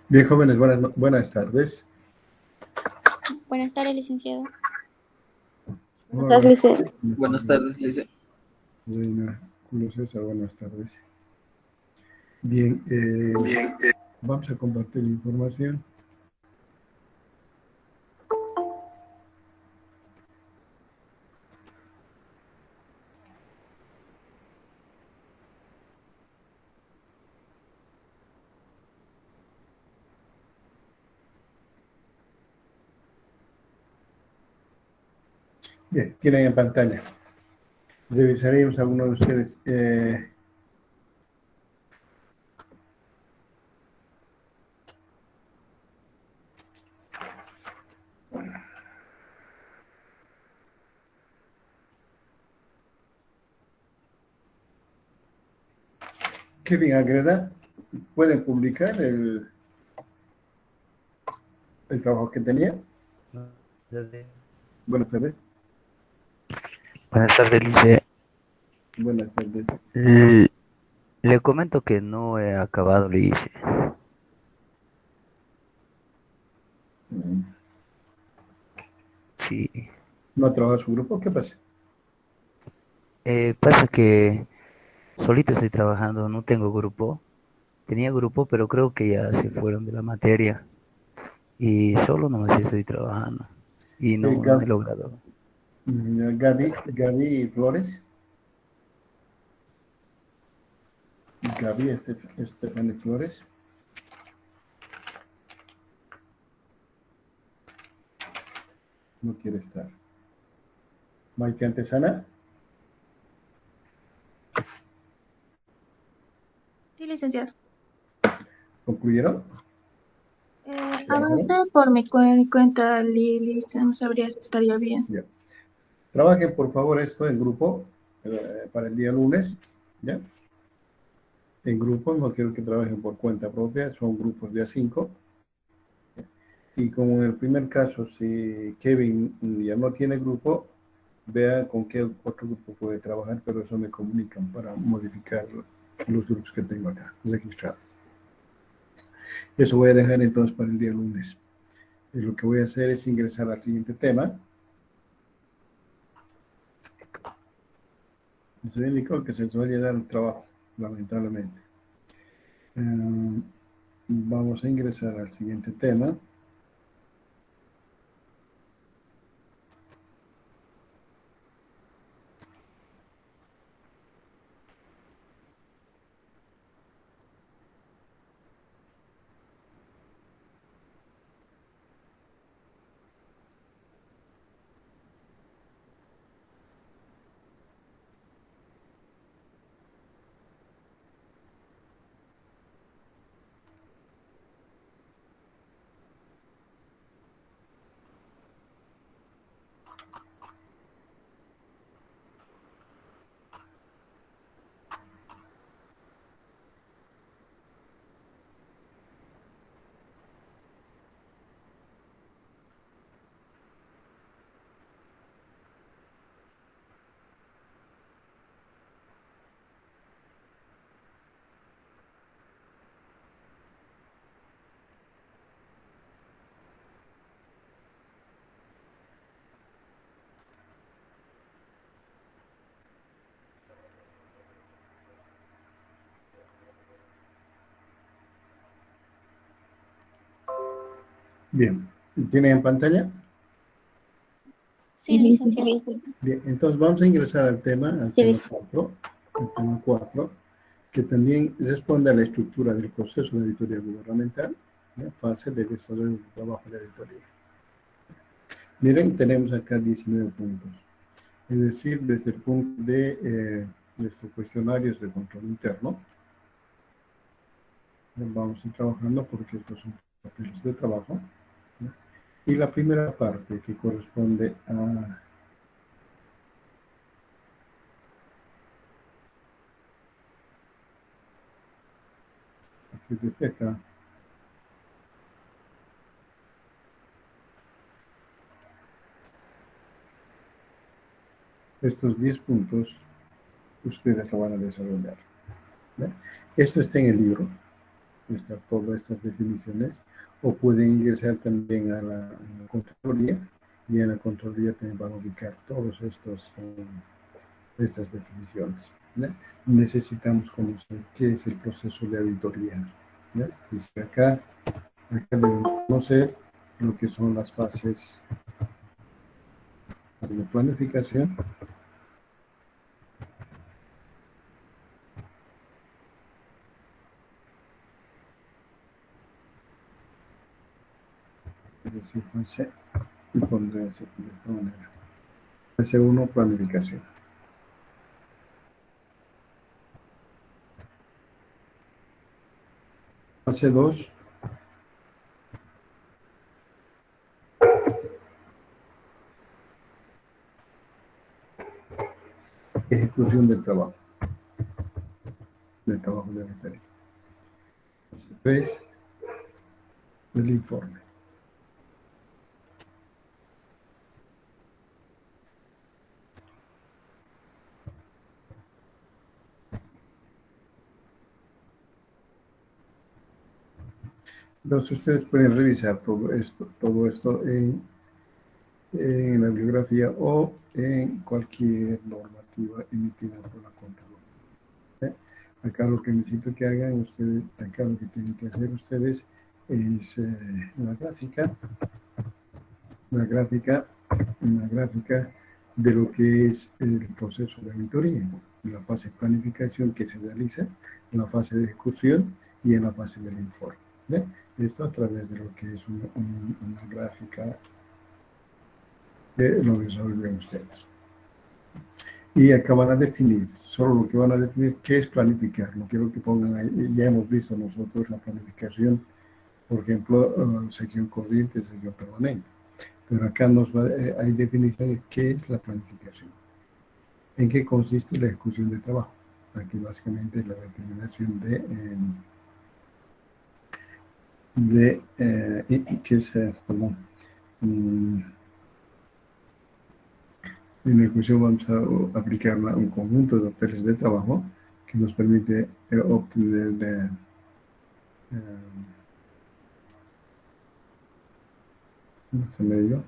Bien, jóvenes, buenas tardes. Buenas tardes, licenciado. Buenas tardes, licenciado. Buenas tardes, Lice. Reina Julio César, buenas tardes. Bien, vamos a compartir la información. Bien, tienen en pantalla. Revisaríamos a alguno de ustedes. Kevin Agreda, ¿pueden publicar el trabajo que tenía? Buenas tardes. Buenas tardes, Lice. Buenas tardes. Le comento que no he acabado, Lice. Sí. ¿No ha trabajado su grupo? ¿Qué pasa? Pasa que solito estoy trabajando, no tengo grupo. Tenía grupo, pero creo que ya se fueron de la materia. Y solo nomás estoy trabajando. Y no he logrado. Gaby Flores. Gaby Estefani Flores. No quiere estar. Maite Antesana. Sí, licenciado. ¿Concluyeron? Avancé por mi cuenta, Lili, no sabría si estaría bien. Ya. Trabajen, por favor, esto en grupo para el día lunes, ¿ya? En grupo, no quiero que trabajen por cuenta propia, son grupos de A5. Y como en el primer caso, si Kevin ya no tiene grupo, vea con qué otro grupo puede trabajar, pero eso me comunican para modificar los grupos que tengo acá, registrados. Eso voy a dejar entonces para el día lunes. Y lo que voy a hacer es ingresar al siguiente tema. Se me indicó que se les va a llenar el trabajo, lamentablemente. Vamos a ingresar al siguiente tema. Bien, ¿tienen en pantalla? Sí, licenciado. Bien, entonces vamos a ingresar al tema 4, que también responde a la estructura del proceso de auditoría gubernamental, ¿ya? Fase de desarrollo del trabajo de auditoría. Miren, tenemos acá 19 puntos. Es decir, desde el punto de nuestros cuestionarios de control interno, vamos a ir trabajando porque estos son papeles de trabajo, ¿ya? Y la primera parte que corresponde a desde acá, estos 10 puntos ustedes lo van a desarrollar, ¿ya? Esto está en el libro, están todas estas definiciones, o pueden ingresar también a la Contraloría, y en la Contraloría también van a ubicar todos estas definiciones, ¿no? Necesitamos conocer qué es el proceso de auditoría, ¿no? Dice acá debemos conocer lo que son las fases de planificación, es decir, fase, y pondré así de esta manera. Fase 1, planificación. Fase 2, ejecución del trabajo de auditoría. Fase 3, el informe. Entonces ustedes pueden revisar todo esto en la bibliografía o en cualquier normativa emitida por la Contraloría. Acá lo que necesito que hagan ustedes, acá lo que tienen que hacer ustedes es una gráfica de lo que es el proceso de auditoría, la fase de planificación que se realiza, la fase de ejecución y en la fase del informe. Esto a través de lo que es una gráfica que lo desarrollan ustedes. Y acá van a definir, solo lo que van a definir, qué es planificar. No quiero que pongan ahí, ya hemos visto nosotros la planificación, por ejemplo, sección corriente, sección permanente. Pero acá hay definiciones de qué es la planificación. ¿En qué consiste la ejecución de trabajo? Aquí básicamente es la determinación en la ejecución vamos a aplicar un conjunto de papeles de trabajo que nos permite obtener se me dio.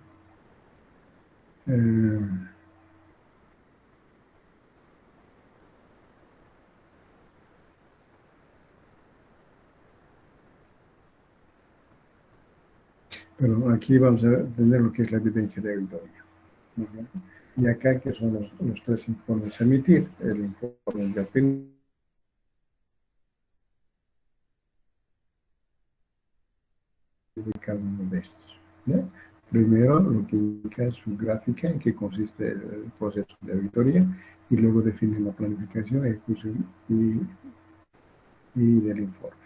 Pero aquí vamos a tener lo que es la evidencia de auditoría. Y acá que son los tres informes a emitir, el informe de opinión, de cada uno de estos, ¿no? Primero, lo que indica su gráfica, en qué consiste el proceso de auditoría, y luego define la planificación, ejecución y del informe.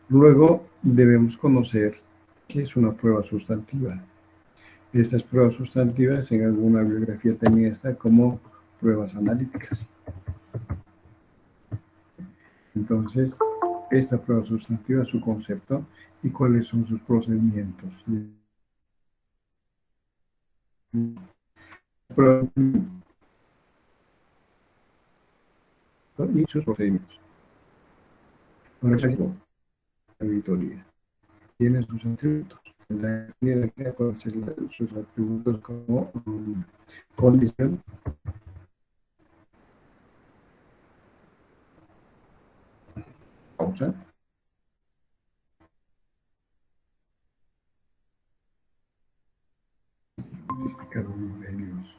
Luego, debemos conocer qué es una prueba sustantiva. Estas pruebas sustantivas en alguna bibliografía también está como pruebas analíticas. Entonces, esta prueba sustantiva, su concepto y cuáles son sus procedimientos. Y sus procedimientos. Por ejemplo, la auditoría tiene sus atributos. La idea puede ser sus atributos como condición, causa, cada uno de ellos,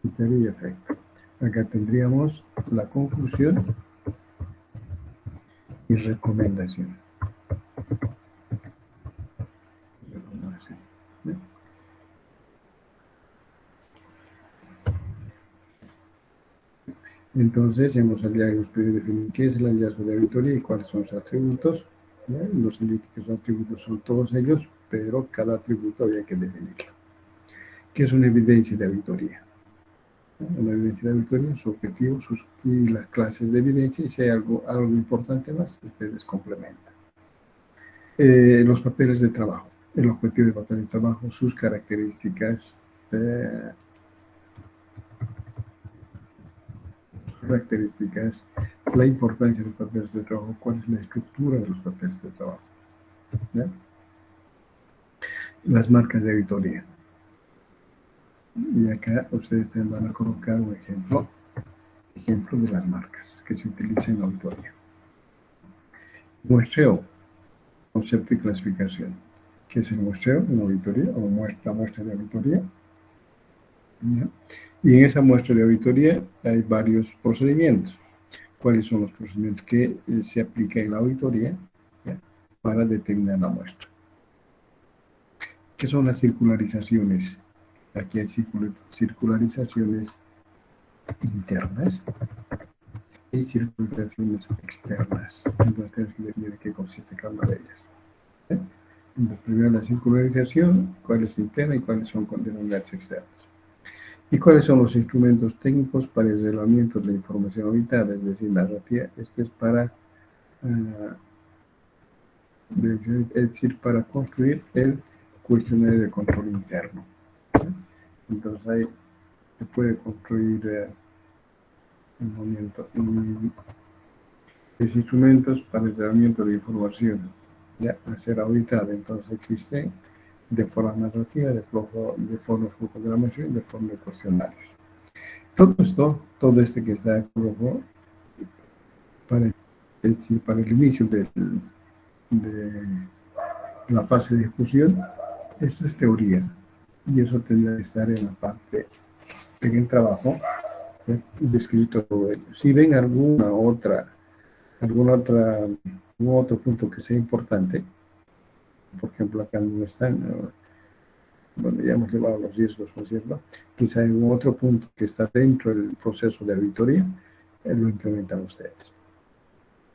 criterio y efecto. Acá tendríamos la conclusión y recomendación. Entonces, hemos hallazgos definir qué es el hallazgo de auditoría y cuáles son sus atributos. Nos indica que sus atributos son todos ellos, pero cada atributo había que definirlo. ¿Qué es una evidencia de auditoría? Una evidencia de auditoría, su objetivo y las clases de evidencia, y si hay algo importante más, ustedes complementan. Los papeles de trabajo, el objetivo del papel de trabajo, sus características, la importancia de los papeles de trabajo, cuál es la estructura de los papeles de trabajo, ¿ya? Las marcas de auditoría. Y acá ustedes van a colocar un ejemplo de las marcas que se utilizan en la auditoría. Muestreo, concepto y clasificación. ¿Qué es el muestreo en auditoría o la muestra de auditoría? ¿Ya? Y en esa muestra de auditoría hay varios procedimientos. ¿Cuáles son los procedimientos que se aplican en la auditoría, ¿ya?, para determinar la muestra? ¿Qué son las circularizaciones? Aquí hay circularizaciones internas y circularizaciones externas. Entonces tenemos que definir qué consiste cada una de ellas, ¿eh? Entonces, primero la circularización, cuál es interna y cuáles son denominadas externas. ¿Y cuáles son los instrumentos técnicos para el relevamiento de la información auditada? Es decir, narrativa. Esto es para, para construir el cuestionario de control interno, ¿eh? Entonces ahí se puede construir los instrumentos para el tratamiento de información ya a ser auditada. Entonces existen de forma narrativa, de forma flujogrametría y de forma de cuestionarios. Todo esto que está colocado para el inicio de la fase de ejecución, esto es teoría. Y eso tendría que estar en la parte, en el trabajo, descrito todo ello. Si ven algún otro punto que sea importante, por ejemplo, acá no están, bueno, ya hemos llevado los riesgos, ¿no es cierto? Quizá hay un otro punto que está dentro del proceso de auditoría, lo implementan ustedes,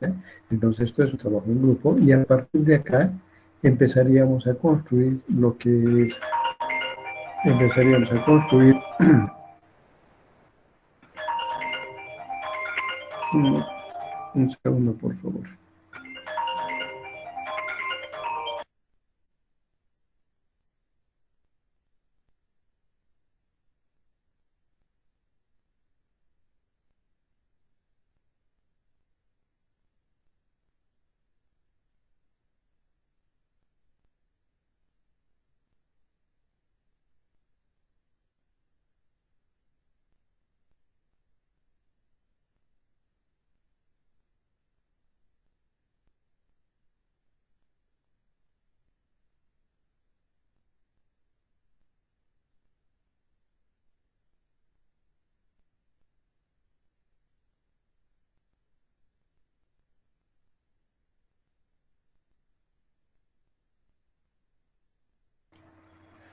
¿eh? Entonces, esto es un trabajo en grupo y a partir de acá empezaríamos a construir lo que es, un segundo, por favor.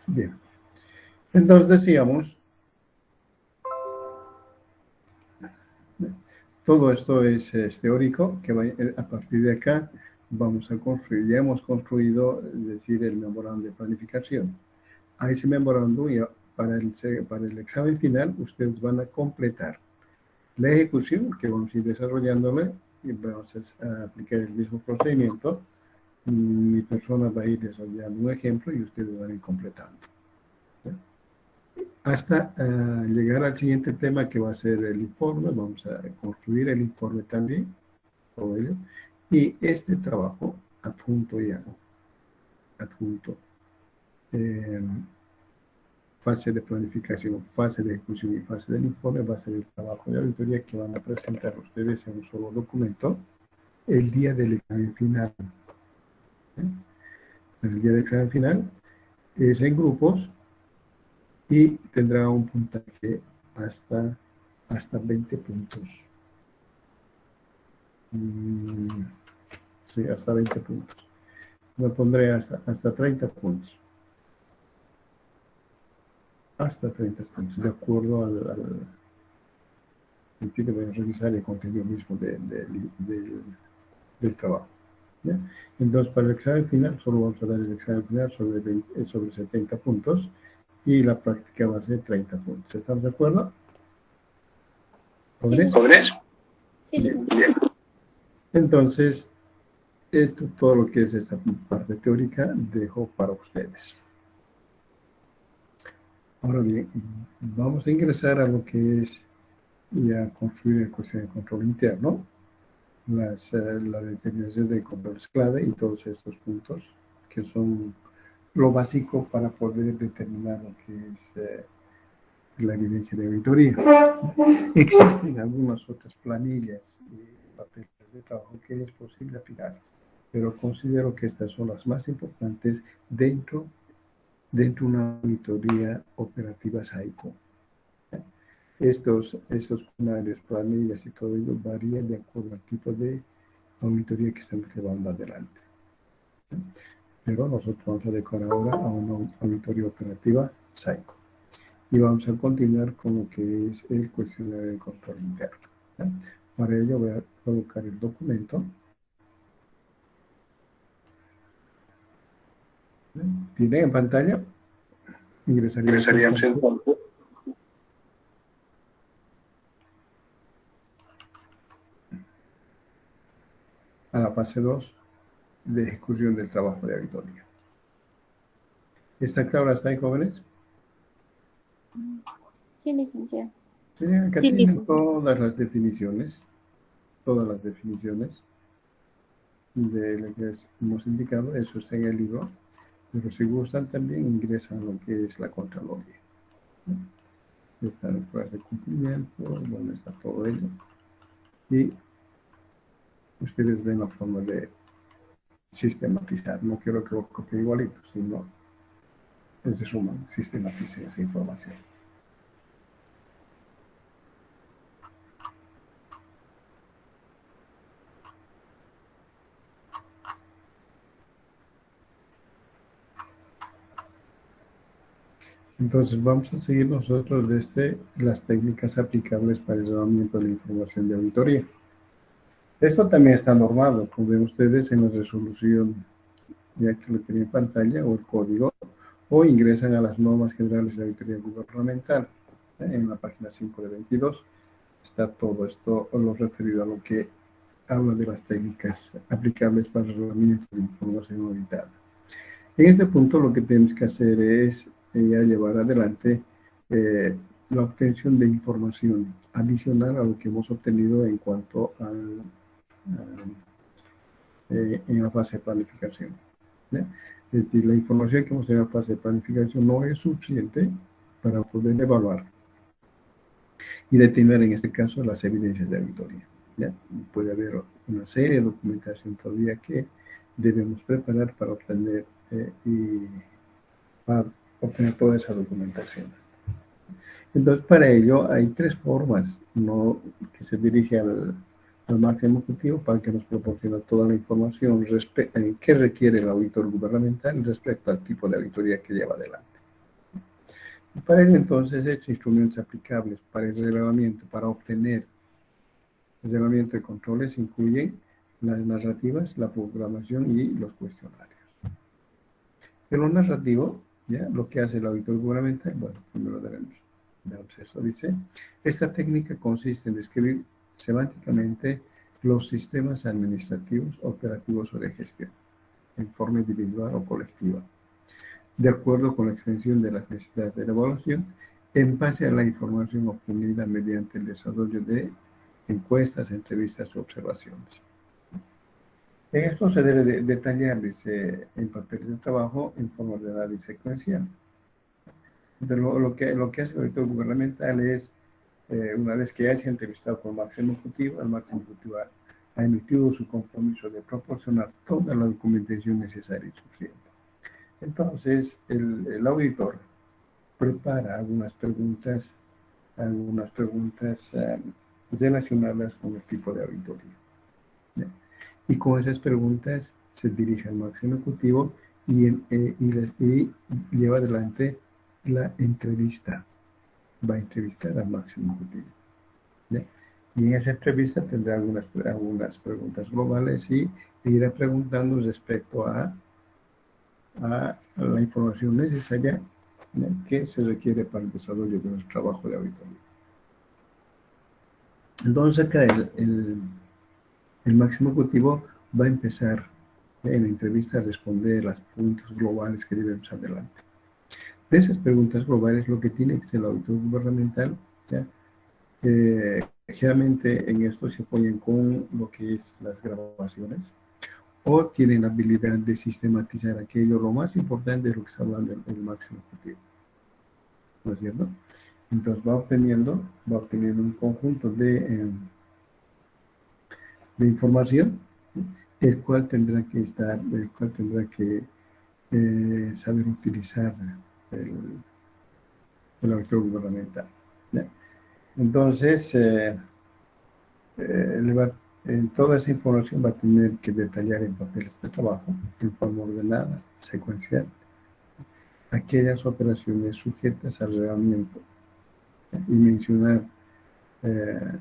Bien, entonces decíamos, todo esto es teórico, que a partir de acá vamos a construir. Ya hemos construido, es decir, el memorándum de planificación. A ese memorándum, para el examen final, ustedes van a completar la ejecución, que vamos a ir desarrollándole, y vamos a aplicar el mismo procedimiento. Mi persona va a ir desarrollando un ejemplo y ustedes van a ir completando, ¿sí? Hasta llegar al siguiente tema, que va a ser el informe. Vamos a construir el informe también, todo ello. Y este trabajo, adjunto, fase de planificación, fase de ejecución y fase del informe, va a ser el trabajo de auditoría que van a presentar ustedes en un solo documento el día del examen final, ¿sí? El día del examen final es en grupos y tendrá un puntaje hasta 20 puntos. Sí, hasta 20 puntos. Lo pondré hasta 30 puntos. Hasta 30 puntos, de acuerdo al tipo de revisar el contenido mismo del trabajo, ¿ya? Entonces, para el examen final, solo vamos a dar el examen final sobre 70 puntos y la práctica va a ser 30 puntos. ¿Estamos de acuerdo? ¿Jóvenes? Sí, licenciado. Bien. Entonces, esto, todo lo que es esta parte teórica, dejo para ustedes. Ahora bien, vamos a ingresar a lo que es ya construir el cuestionario de control interno. la determinación de controles clave y todos estos puntos que son lo básico para poder determinar lo que es la evidencia de auditoría. Existen algunas otras planillas y papeles de trabajo que es posible aplicar, pero considero que estas son las más importantes dentro de una auditoría operativa SAICO. Estos cuestionarios, planillas y todo ello varían de acuerdo al tipo de auditoría que estamos llevando adelante. Pero nosotros vamos a adecuar ahora a una auditoría operativa SAICO. Y vamos a continuar con lo que es el cuestionario de control interno. Para ello voy a colocar el documento. ¿Tiene en pantalla? Ingresaríamos entonces a la fase 2 de ejecución del trabajo de auditoría. ¿Está claro hasta ahí, jóvenes? Sí, licenciado. Acá Sí, tienen licenciado. todas las definiciones de lo que hemos indicado. Eso está en el libro, pero si gustan también ingresan lo que es la Contraloría. Están las pruebas de cumplimiento, bueno, está todo ello. Y ustedes ven la forma de sistematizar. No quiero que lo copie igualito, sino es de suma, sistematice esa información. Entonces vamos a seguir nosotros desde las técnicas aplicables para el relevamiento de la información de auditoría. Esto también está normado, como ven ustedes en la resolución, ya que lo tienen en pantalla, o el código, o ingresan a las normas generales de auditoría gubernamental. En la página 5 de 22 está todo esto, lo referido a lo que habla de las técnicas aplicables para el relevamiento de información auditada. En este punto lo que tenemos que hacer es llevar adelante la obtención de información adicional a lo que hemos obtenido en cuanto en la fase de planificación. ¿Ya? Es decir, la información que hemos tenido en la fase de planificación no es suficiente para poder evaluar y determinar en este caso las evidencias de auditoría. ¿Ya? Puede haber una serie de documentación todavía que debemos preparar para obtener toda esa documentación. Entonces, para ello hay tres formas que se dirige al máximo ejecutivo para que nos proporcione toda la información que requiere el auditor gubernamental respecto al tipo de auditoría que lleva adelante. Y para ello, entonces, estos instrumentos aplicables para el relevamiento, para obtener el relevamiento de controles, incluyen las narrativas, la programación y los cuestionarios. En lo narrativo, ¿ya? Lo que hace el auditor gubernamental, bueno, primero veremos eso. Dice, esta técnica consiste en describir semánticamente los sistemas administrativos, operativos o de gestión, en forma individual o colectiva, de acuerdo con la extensión de las necesidades de la evaluación, en base a la información obtenida mediante el desarrollo de encuestas, entrevistas o observaciones. En esto se debe detallar, dice, en papeles de trabajo en forma de análisis secuencial. Lo que hace el auditor gubernamental es, una vez que haya entrevistado con el máximo ejecutivo ha emitido su compromiso de proporcionar toda la documentación necesaria y suficiente. Entonces, el auditor prepara algunas preguntas relacionadas con el tipo de auditoría. ¿Ya? Y con esas preguntas se dirige al máximo ejecutivo y lleva adelante la entrevista. Va a entrevistar al máximo ejecutivo. ¿Ya? Y en esa entrevista tendrá algunas preguntas globales y irá preguntando respecto a la información necesaria, ¿ya? Que se requiere para el desarrollo de nuestro trabajo de auditoría. Entonces acá el máximo ejecutivo va a empezar en la entrevista a responder las preguntas globales que debemos adelante. De esas preguntas globales, lo que tiene que ser el auditor gubernamental, ¿ya? Generalmente en esto se apoyan con lo que es las grabaciones o tienen la habilidad de sistematizar aquello. Lo más importante es lo que está hablando el máximo ejecutivo, ¿no es cierto? Entonces va obteniendo un conjunto de información, el cual tendrá que saber utilizar el, el autor gubernamental, ¿ya? Entonces, toda esa información va a tener que detallar en papeles de trabajo, en forma ordenada, secuencial, aquellas operaciones sujetas al reglamento, ¿ya? Y mencionar eh,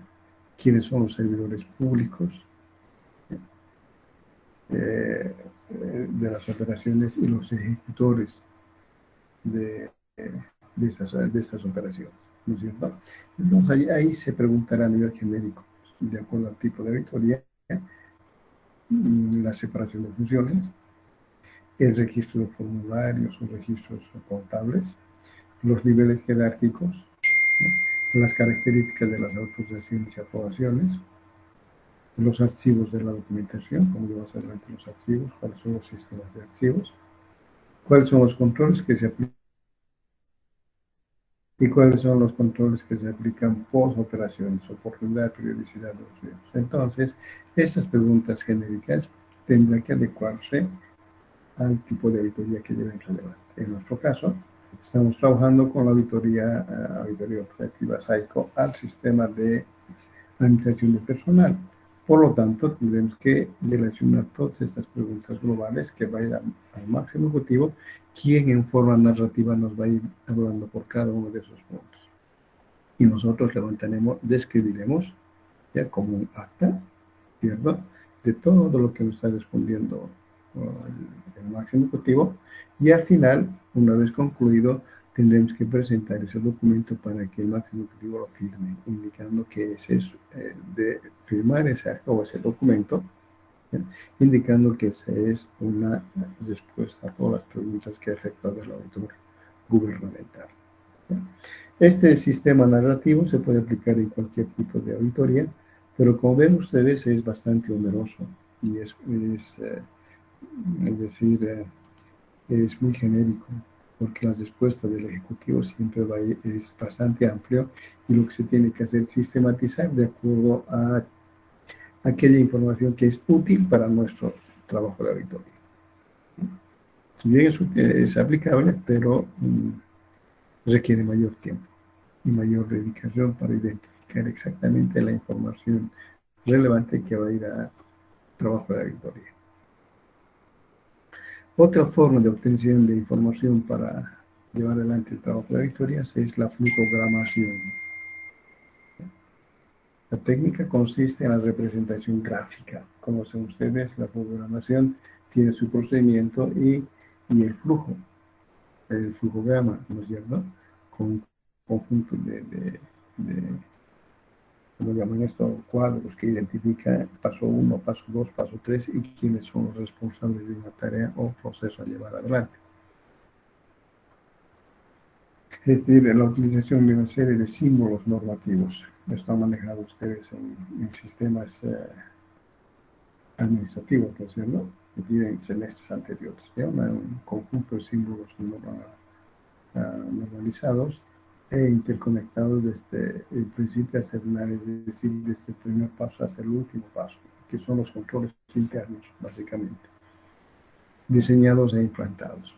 quiénes son los servidores públicos de las operaciones y los ejecutores de, de estas operaciones, ¿no es cierto? Entonces ahí se preguntará a nivel genérico, de acuerdo al tipo de auditoría, la separación de funciones, el registro de formularios o registros contables, los niveles jerárquicos, ¿no? Las características de las autorizaciones y aprobaciones, los archivos de la documentación, como llevamos adelante los archivos, cuáles son los sistemas de archivos, cuáles son los controles que se aplican y cuáles son los controles que se aplican post operaciones, oportunidad, periodicidad de los riesgos. Entonces, estas preguntas genéricas tendrán que adecuarse al tipo de auditoría que llevemos adelante. En nuestro caso, estamos trabajando con la auditoría operativa SAICO al sistema de administración de personal. Por lo tanto, tendremos que relacionar todas estas preguntas globales que va a ir al máximo ejecutivo, quien en forma narrativa nos va a ir hablando por cada uno de esos puntos. Y nosotros describiremos ya como un acta, ¿cierto?, de todo lo que nos está respondiendo el máximo ejecutivo, y al final, una vez concluido, tendremos que presentar ese documento para que el máximo ejecutivo lo firme, indicando que ese es de firmar ese acta o ese documento, ¿ya?, indicando que esa es una respuesta a todas las preguntas que ha efectuado el auditor gubernamental, ¿ya? Este sistema narrativo se puede aplicar en cualquier tipo de auditoría, pero como ven ustedes es bastante oneroso y es decir, es muy genérico, porque las respuestas del Ejecutivo siempre es bastante amplio y lo que se tiene que hacer es sistematizar de acuerdo a aquella información que es útil para nuestro trabajo de auditoría. Si bien es aplicable, pero requiere mayor tiempo y mayor dedicación para identificar exactamente la información relevante que va a ir a trabajo de auditoría. Otra forma de obtención de información para llevar adelante el trabajo de auditorías es la flujogramación. La técnica consiste en la representación gráfica. Conocen ustedes, la flujogramación tiene su procedimiento y el flujograma, ¿no es cierto?, con un conjunto de como llaman esto, cuadros que identifica paso 1, paso 2, paso 3 y quiénes son los responsables de una tarea o proceso a llevar adelante. Es decir, la utilización de una serie de símbolos normativos. Esto han manejado ustedes en sistemas administrativos, ¿no es cierto?, que tienen semestres anteriores. Un conjunto de símbolos normalizados e interconectados desde el principio hasta el final, es decir, desde el primer paso hasta el último paso, que son los controles internos, básicamente, diseñados e implantados.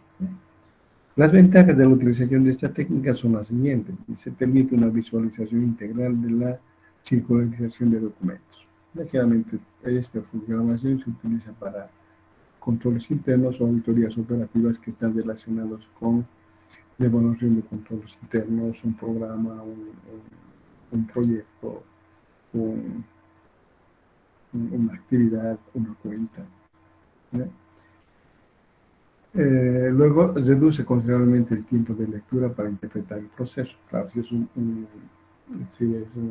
Las ventajas de la utilización de esta técnica son las siguientes. Se permite una visualización integral de la circularización de documentos. Generalmente, esta programación se utiliza para controles internos o auditorías operativas que están relacionados con la evaluación de controles internos, un programa, un proyecto, una actividad, una cuenta, ¿ya? Luego, reduce considerablemente el tiempo de lectura para interpretar el proceso. Claro, si es un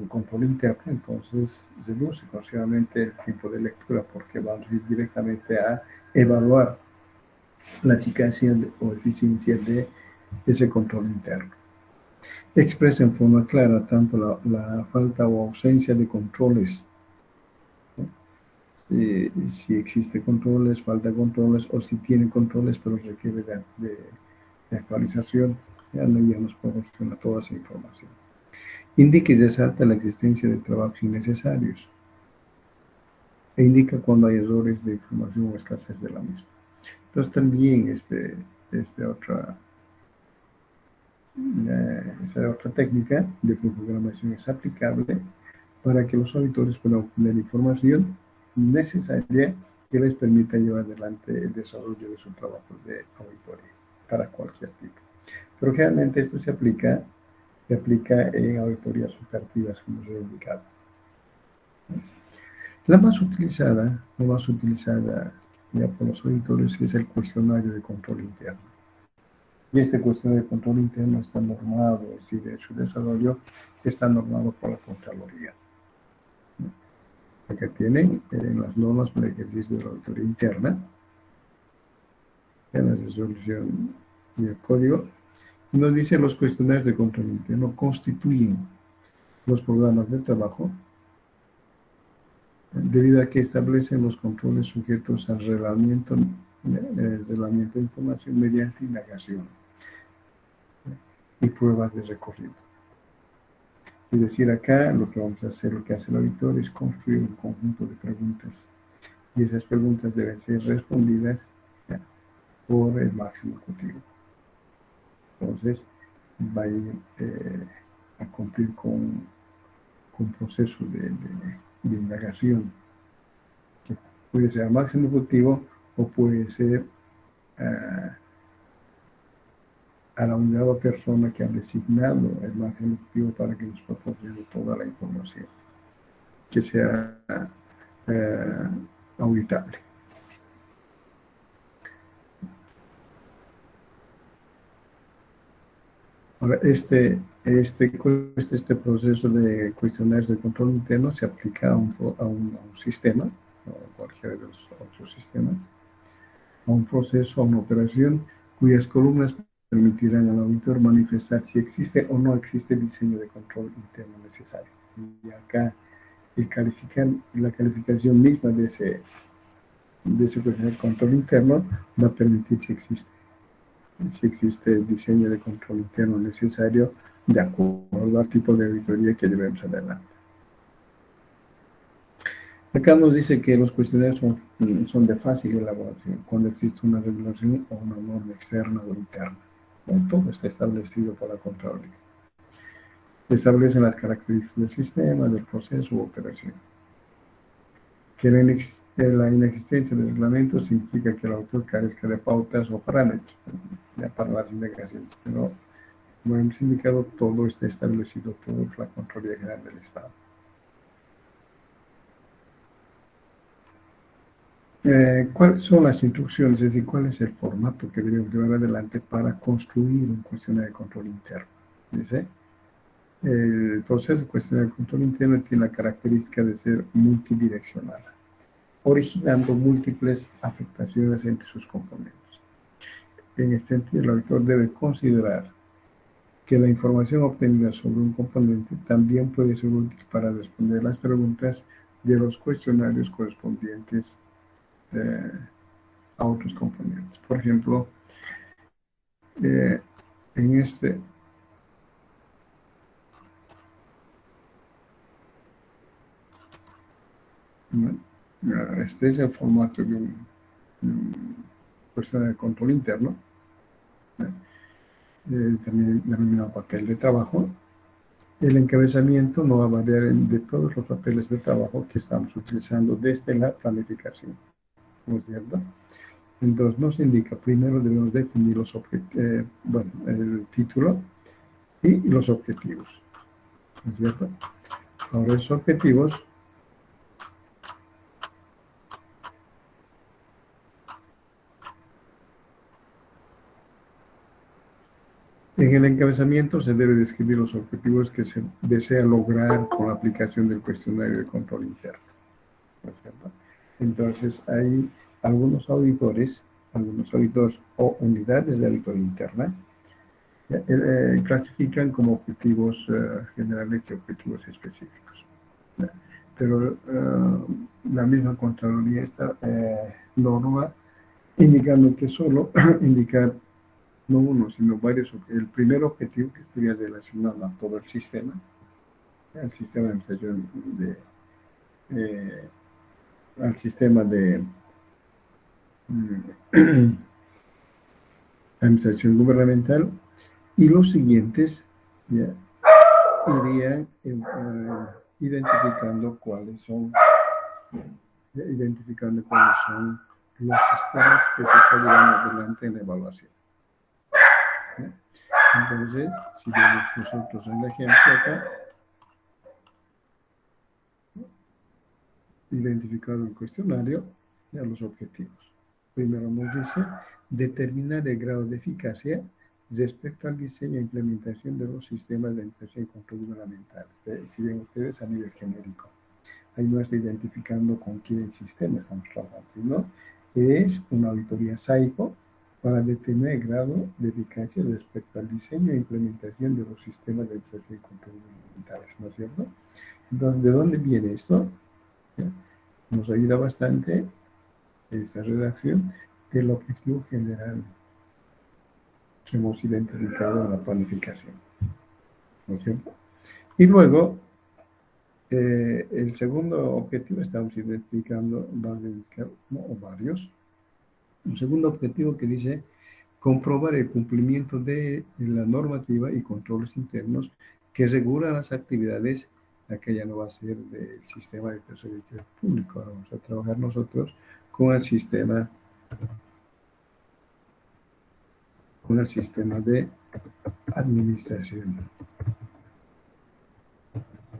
control interno, entonces reduce considerablemente el tiempo de lectura porque va a ir directamente a evaluar la eficacia o eficiencia de ese control interno. Expresa en forma clara tanto la falta o ausencia de controles, ¿no? Si existe controles, falta controles, o si tiene controles pero requiere de actualización, ya nos proporciona toda esa información. Indica y resalta la existencia de trabajos innecesarios e indica cuando hay errores de información o escasez de la misma. Entonces también esta otra técnica de programación es aplicable para que los auditores puedan obtener información necesaria que les permita llevar adelante el desarrollo de su trabajo de auditoría para cualquier tipo. Pero generalmente esto se aplica en auditorías operativas, como os he indicado. La más utilizada ya por los auditores es el cuestionario de control interno. Y este cuestionario de control interno está normado, es decir, su desarrollo está normado por la Contraloría. Acá tienen las normas para el ejercicio de la auditoría interna, en la resolución y el código, y nos dice los cuestionarios de control interno constituyen los programas de trabajo debido a que establecen los controles sujetos al reglamento de información mediante indagación y pruebas de recorrido. Es decir, acá lo que vamos a hacer, lo que hace el auditor es construir un conjunto de preguntas y esas preguntas deben ser respondidas, ¿ya?, por el máximo ejecutivo. Entonces, va a ir a cumplir con procesos de indagación, que puede ser al máximo ejecutivo o puede ser a la unidad o persona que han designado el máximo ejecutivo para que nos proporcione toda la información que sea auditable. Ahora, este proceso de cuestionarios de control interno se aplica a un sistema, o a cualquiera de los otros sistemas, a un proceso, a una operación, cuyas columnas permitirán al auditor manifestar si existe o no existe diseño de control interno necesario. Y acá la calificación misma de ese control interno va a permitir si existe el diseño de control interno necesario de acuerdo al tipo de auditoría que llevemos adelante. Acá nos dice que los cuestionarios son de fácil elaboración cuando existe una regulación o una norma externa o interna. Todo está establecido por la Contraloría. Establecen las características del sistema, del proceso u operación. Que la inexistencia de reglamentos implica que el autor carezca de pautas o parámetros ya para las indagaciones, pero como hemos indicado, todo está establecido por la Contraloría General del Estado. ¿Cuáles son las instrucciones? Es decir, ¿cuál es el formato que debemos llevar adelante para construir un cuestionario de control interno? Dice, el proceso de cuestionario de control interno tiene la característica de ser multidireccional, originando múltiples afectaciones entre sus componentes. En este sentido, el auditor debe considerar que la información obtenida sobre un componente también puede ser útil para responder las preguntas de los cuestionarios correspondientes a otros componentes. Por ejemplo, este es el formato de un cuestionario de control interno, también denominado papel de trabajo. El encabezamiento no va a variar de todos los papeles de trabajo que estamos utilizando desde la planificación, ¿no es cierto? Entonces nos indica, primero debemos definir los objetivos, el título y los objetivos, ¿no es cierto? Ahora esos objetivos en el encabezamiento se debe describir los objetivos que se desea lograr con la aplicación del cuestionario de control interno, ¿no es cierto? Entonces hay algunos auditores o unidades de auditoría interna Clasifican como objetivos generales y objetivos específicos. Pero la misma Contraloría está norma indicando que solo indicar no uno, sino varios. El primer objetivo que estaría relacionado a todo el sistema de administración al sistema de administración gubernamental, y los siguientes ya irían identificando cuáles son los sistemas que se están llevando adelante en la evaluación. ¿Ya? Entonces, si vemos nosotros en el ejemplo acá, identificado el cuestionario, ya los objetivos. Primero nos dice determinar el grado de eficacia respecto al diseño e implementación de los sistemas de administración y control gubernamental. Si ven ustedes a nivel genérico, ahí no está identificando con qué sistema estamos trabajando, sino es una auditoría SAICO para determinar el grado de eficacia respecto al diseño e implementación de los sistemas de administración y control gubernamentales, ¿no es cierto? Entonces, ¿de dónde viene esto? Nos ayuda bastante esta redacción del objetivo general que hemos identificado en la planificación, ¿no es cierto? Y luego, el segundo objetivo estamos identificando varios. Un segundo objetivo que dice comprobar el cumplimiento de la normativa y controles internos que regulan las actividades. Aquella no va a ser del sistema de servicio público. Ahora vamos a trabajar nosotros con el sistema de administración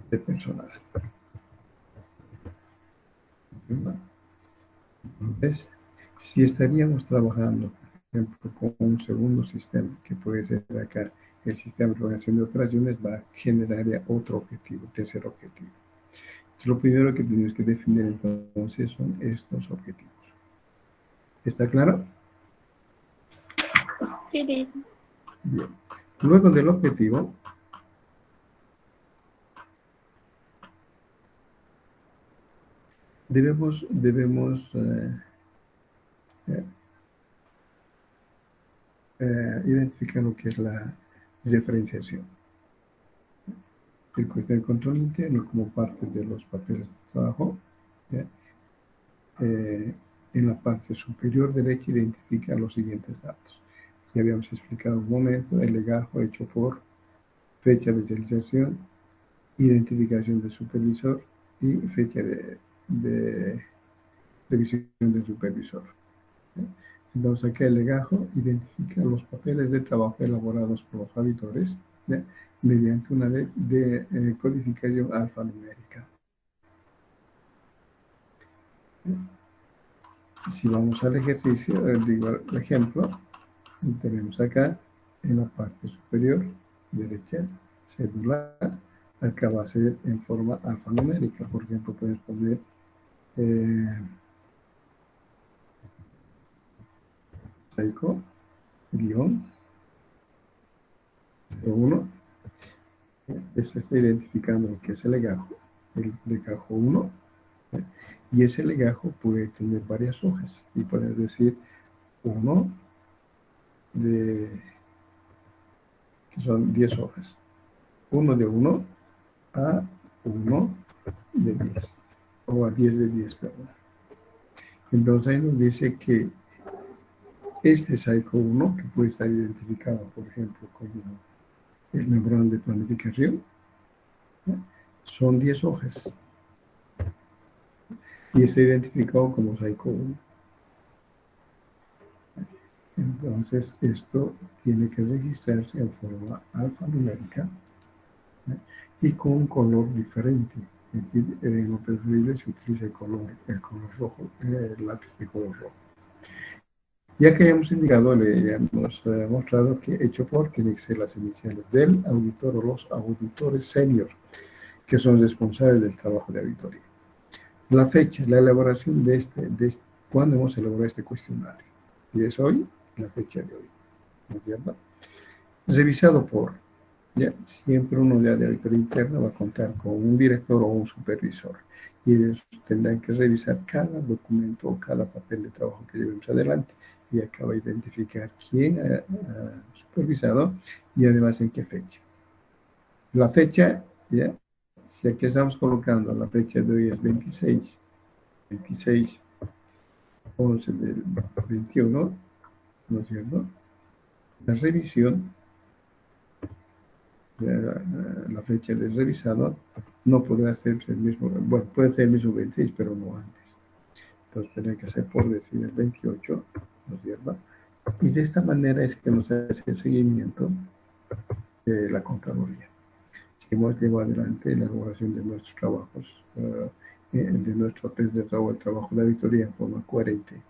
de personal. Entonces, si estaríamos trabajando, por ejemplo, con un segundo sistema, que puede ser acá el sistema de organización de operaciones, va a generar ya otro objetivo, tercer objetivo. Entonces, lo primero que tenemos que definir entonces son estos objetivos. ¿Está claro? Sí, dice. Bien. Luego del objetivo, debemos identificar lo que es la diferenciación. El cuestión de control interno como parte de los papeles de trabajo, ¿ya? En la parte superior derecha identifica los siguientes datos. Ya habíamos explicado un momento, el legajo hecho por fecha de realización, identificación del supervisor y fecha de revisión del supervisor. ¿Sí? Entonces aquí el legajo identifica los papeles de trabajo elaborados por los auditores, ¿sí? Mediante una codificación alfanumérica. ¿Sí? Si vamos al ejercicio, digo el ejemplo, tenemos acá en la parte superior derecha, cedular, acá va a ser en forma alfanumérica. Por ejemplo, puedes poner SAICO, guión, 01. Eso está identificando lo que es el legajo 1. Y ese legajo puede tener varias hojas. Y poder decir 1 que son 10 hojas. 1 de 1 a 1 de 10. O a 10 de 10, perdón. Entonces ahí nos dice que este SAICO 1, que puede estar identificado, por ejemplo, como el membrana de planificación, ¿no? Son 10 hojas. Y está identificado como SAICO 1. Entonces, esto tiene que registrarse en forma alfanumérica, ¿no? Y con un color diferente. Aquí en lo preferible se utiliza el color rojo, el lápiz de color rojo. Ya que hemos indicado, le hemos mostrado que hecho por tiene que ser las iniciales del auditor o los auditores senior, que son responsables del trabajo de auditoría. La fecha, la elaboración de cuándo hemos elaborado este cuestionario. Y es hoy, la fecha de hoy, ¿no es cierto? revisado por, ¿ya? Siempre una unidad de auditoría interna va a contar con un director o un supervisor y ellos tendrán que revisar cada documento o cada papel de trabajo que llevemos adelante y acaba de identificar quién ha supervisado y además en qué fecha. La fecha, ¿ya? Si aquí estamos colocando la fecha de hoy es 26, 11 del 21, ¿no es cierto? La revisión, la fecha de revisado, no podrá ser el mismo, bueno, puede ser el mismo 26, pero no antes. Entonces tendrá que ser por decir el 28, ¿no es cierto? Y de esta manera es que nos hace el seguimiento de la Contraloría. Si hemos llevado adelante la elaboración de nuestros trabajos, de nuestro test de trabajo, el trabajo de auditoría en forma coherente.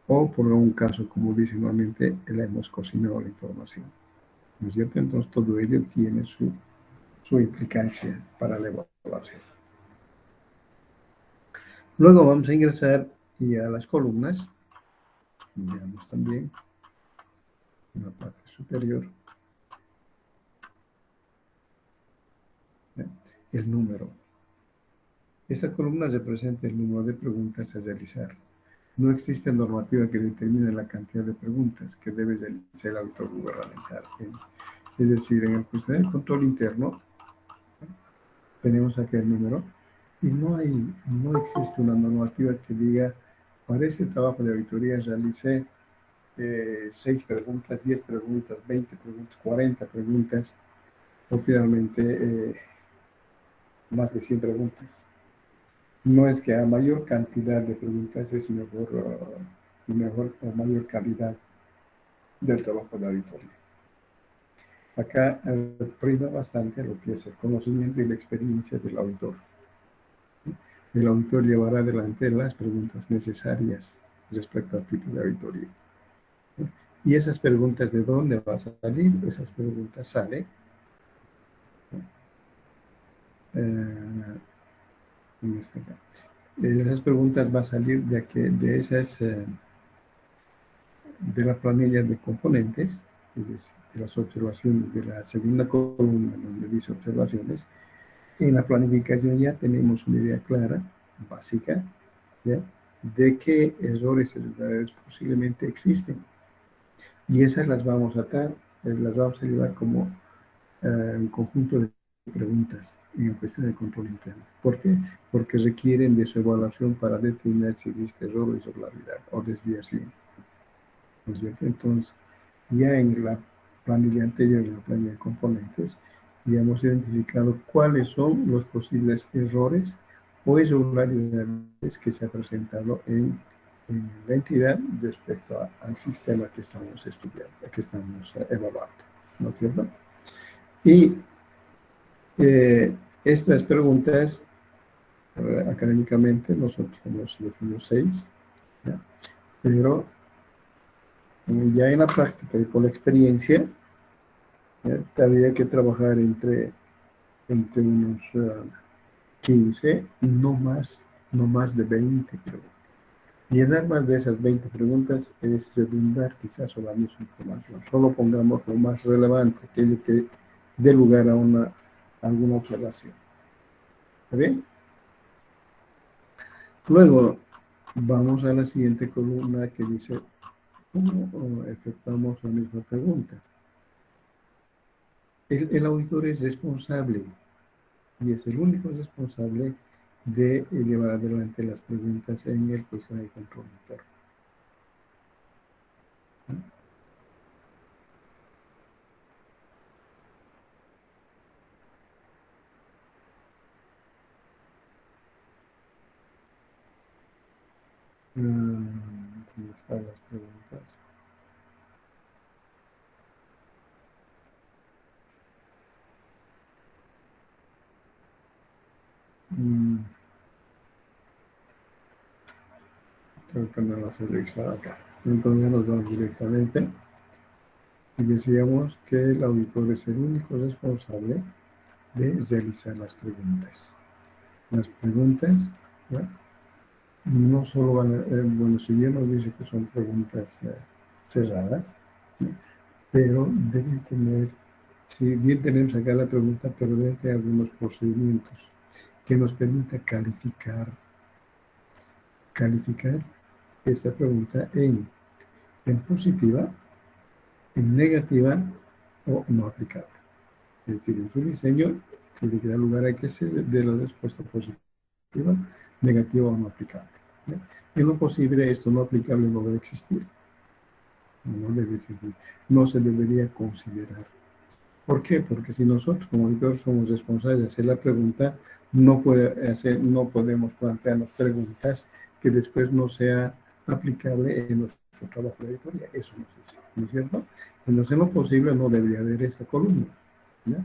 O por un caso, como dice nuevamente, la hemos cocinado la información. ¿No es cierto? Entonces todo ello tiene su implicancia para la evaluación. Luego vamos a ingresar ya a las columnas. Veamos también en la parte superior el número. Esta columna representa el número de preguntas a realizar. No existe normativa que determine la cantidad de preguntas que debe realizar el auditor gubernamental. Es decir, en el cuestionario de control interno tenemos aquí el número y no existe una normativa que diga para este trabajo de auditoría realicé 6 preguntas, 10 preguntas, 20 preguntas, 40 preguntas o finalmente más de 100 preguntas. No es que a mayor cantidad de preguntas es mejor o mayor calidad del trabajo de auditoría. Acá prima bastante lo que es el conocimiento y la experiencia del auditor. El auditor llevará adelante las preguntas necesarias respecto al tipo de auditoría. Y esas preguntas, ¿de dónde van a salir? Esas preguntas salen esas preguntas van a salir de la planilla de componentes, es decir, de las observaciones de la segunda columna donde dice observaciones. En la planificación ya tenemos una idea clara, básica, ¿ya? De qué errores y irregularidades posiblemente existen. Y esas las vamos a llevar como un conjunto de preguntas en cuestión de control interno. ¿Por qué? Porque requieren de su evaluación para determinar si existe error o irregularidad o desviación. ¿No es cierto? Entonces, ya en la planilla anterior, en la planilla de componentes, ya hemos identificado cuáles son los posibles errores o irregularidades que se ha presentado en la entidad respecto al sistema que estamos estudiando, que estamos evaluando. ¿No es cierto? Y estas preguntas, académicamente, nosotros hemos elegido 6, ¿ya? Pero ya en la práctica y por la experiencia, había que trabajar entre unos 15, no más de 20, creo. Llenar más de esas 20 preguntas es redundar quizás sobre la misma información. Solo pongamos lo más relevante, aquello que dé lugar a alguna observación. ¿Está bien? Luego, vamos a la siguiente columna que dice ¿cómo efectuamos la misma pregunta? El auditor es responsable y es el único responsable de llevar adelante las preguntas en el cuestionario de control interno. ¿Dónde están las preguntas? Creo que no las he revisado acá. Entonces nos vamos directamente y decíamos que el auditor es el único responsable de realizar las preguntas. Las preguntas, ¿ya? No solo van a, bueno, si bien nos dice que son preguntas cerradas, ¿no? pero debe tener, si bien tenemos acá la pregunta, pero debe tener algunos procedimientos que nos permita calificar esta pregunta en positiva, en negativa o no aplicable. Es decir, en su diseño tiene que dar lugar a que se dé la respuesta positiva, negativa o no aplicable. ¿Ya? En lo posible, esto no aplicable no debe existir. No debe existir. No se debería considerar. ¿Por qué? Porque si nosotros como editores somos responsables de hacer la pregunta, no podemos plantearnos preguntas que después no sea aplicable en nuestro trabajo de editoría. Eso nos dice, ¿no es cierto? Entonces, en lo posible no debería haber esta columna, ¿ya?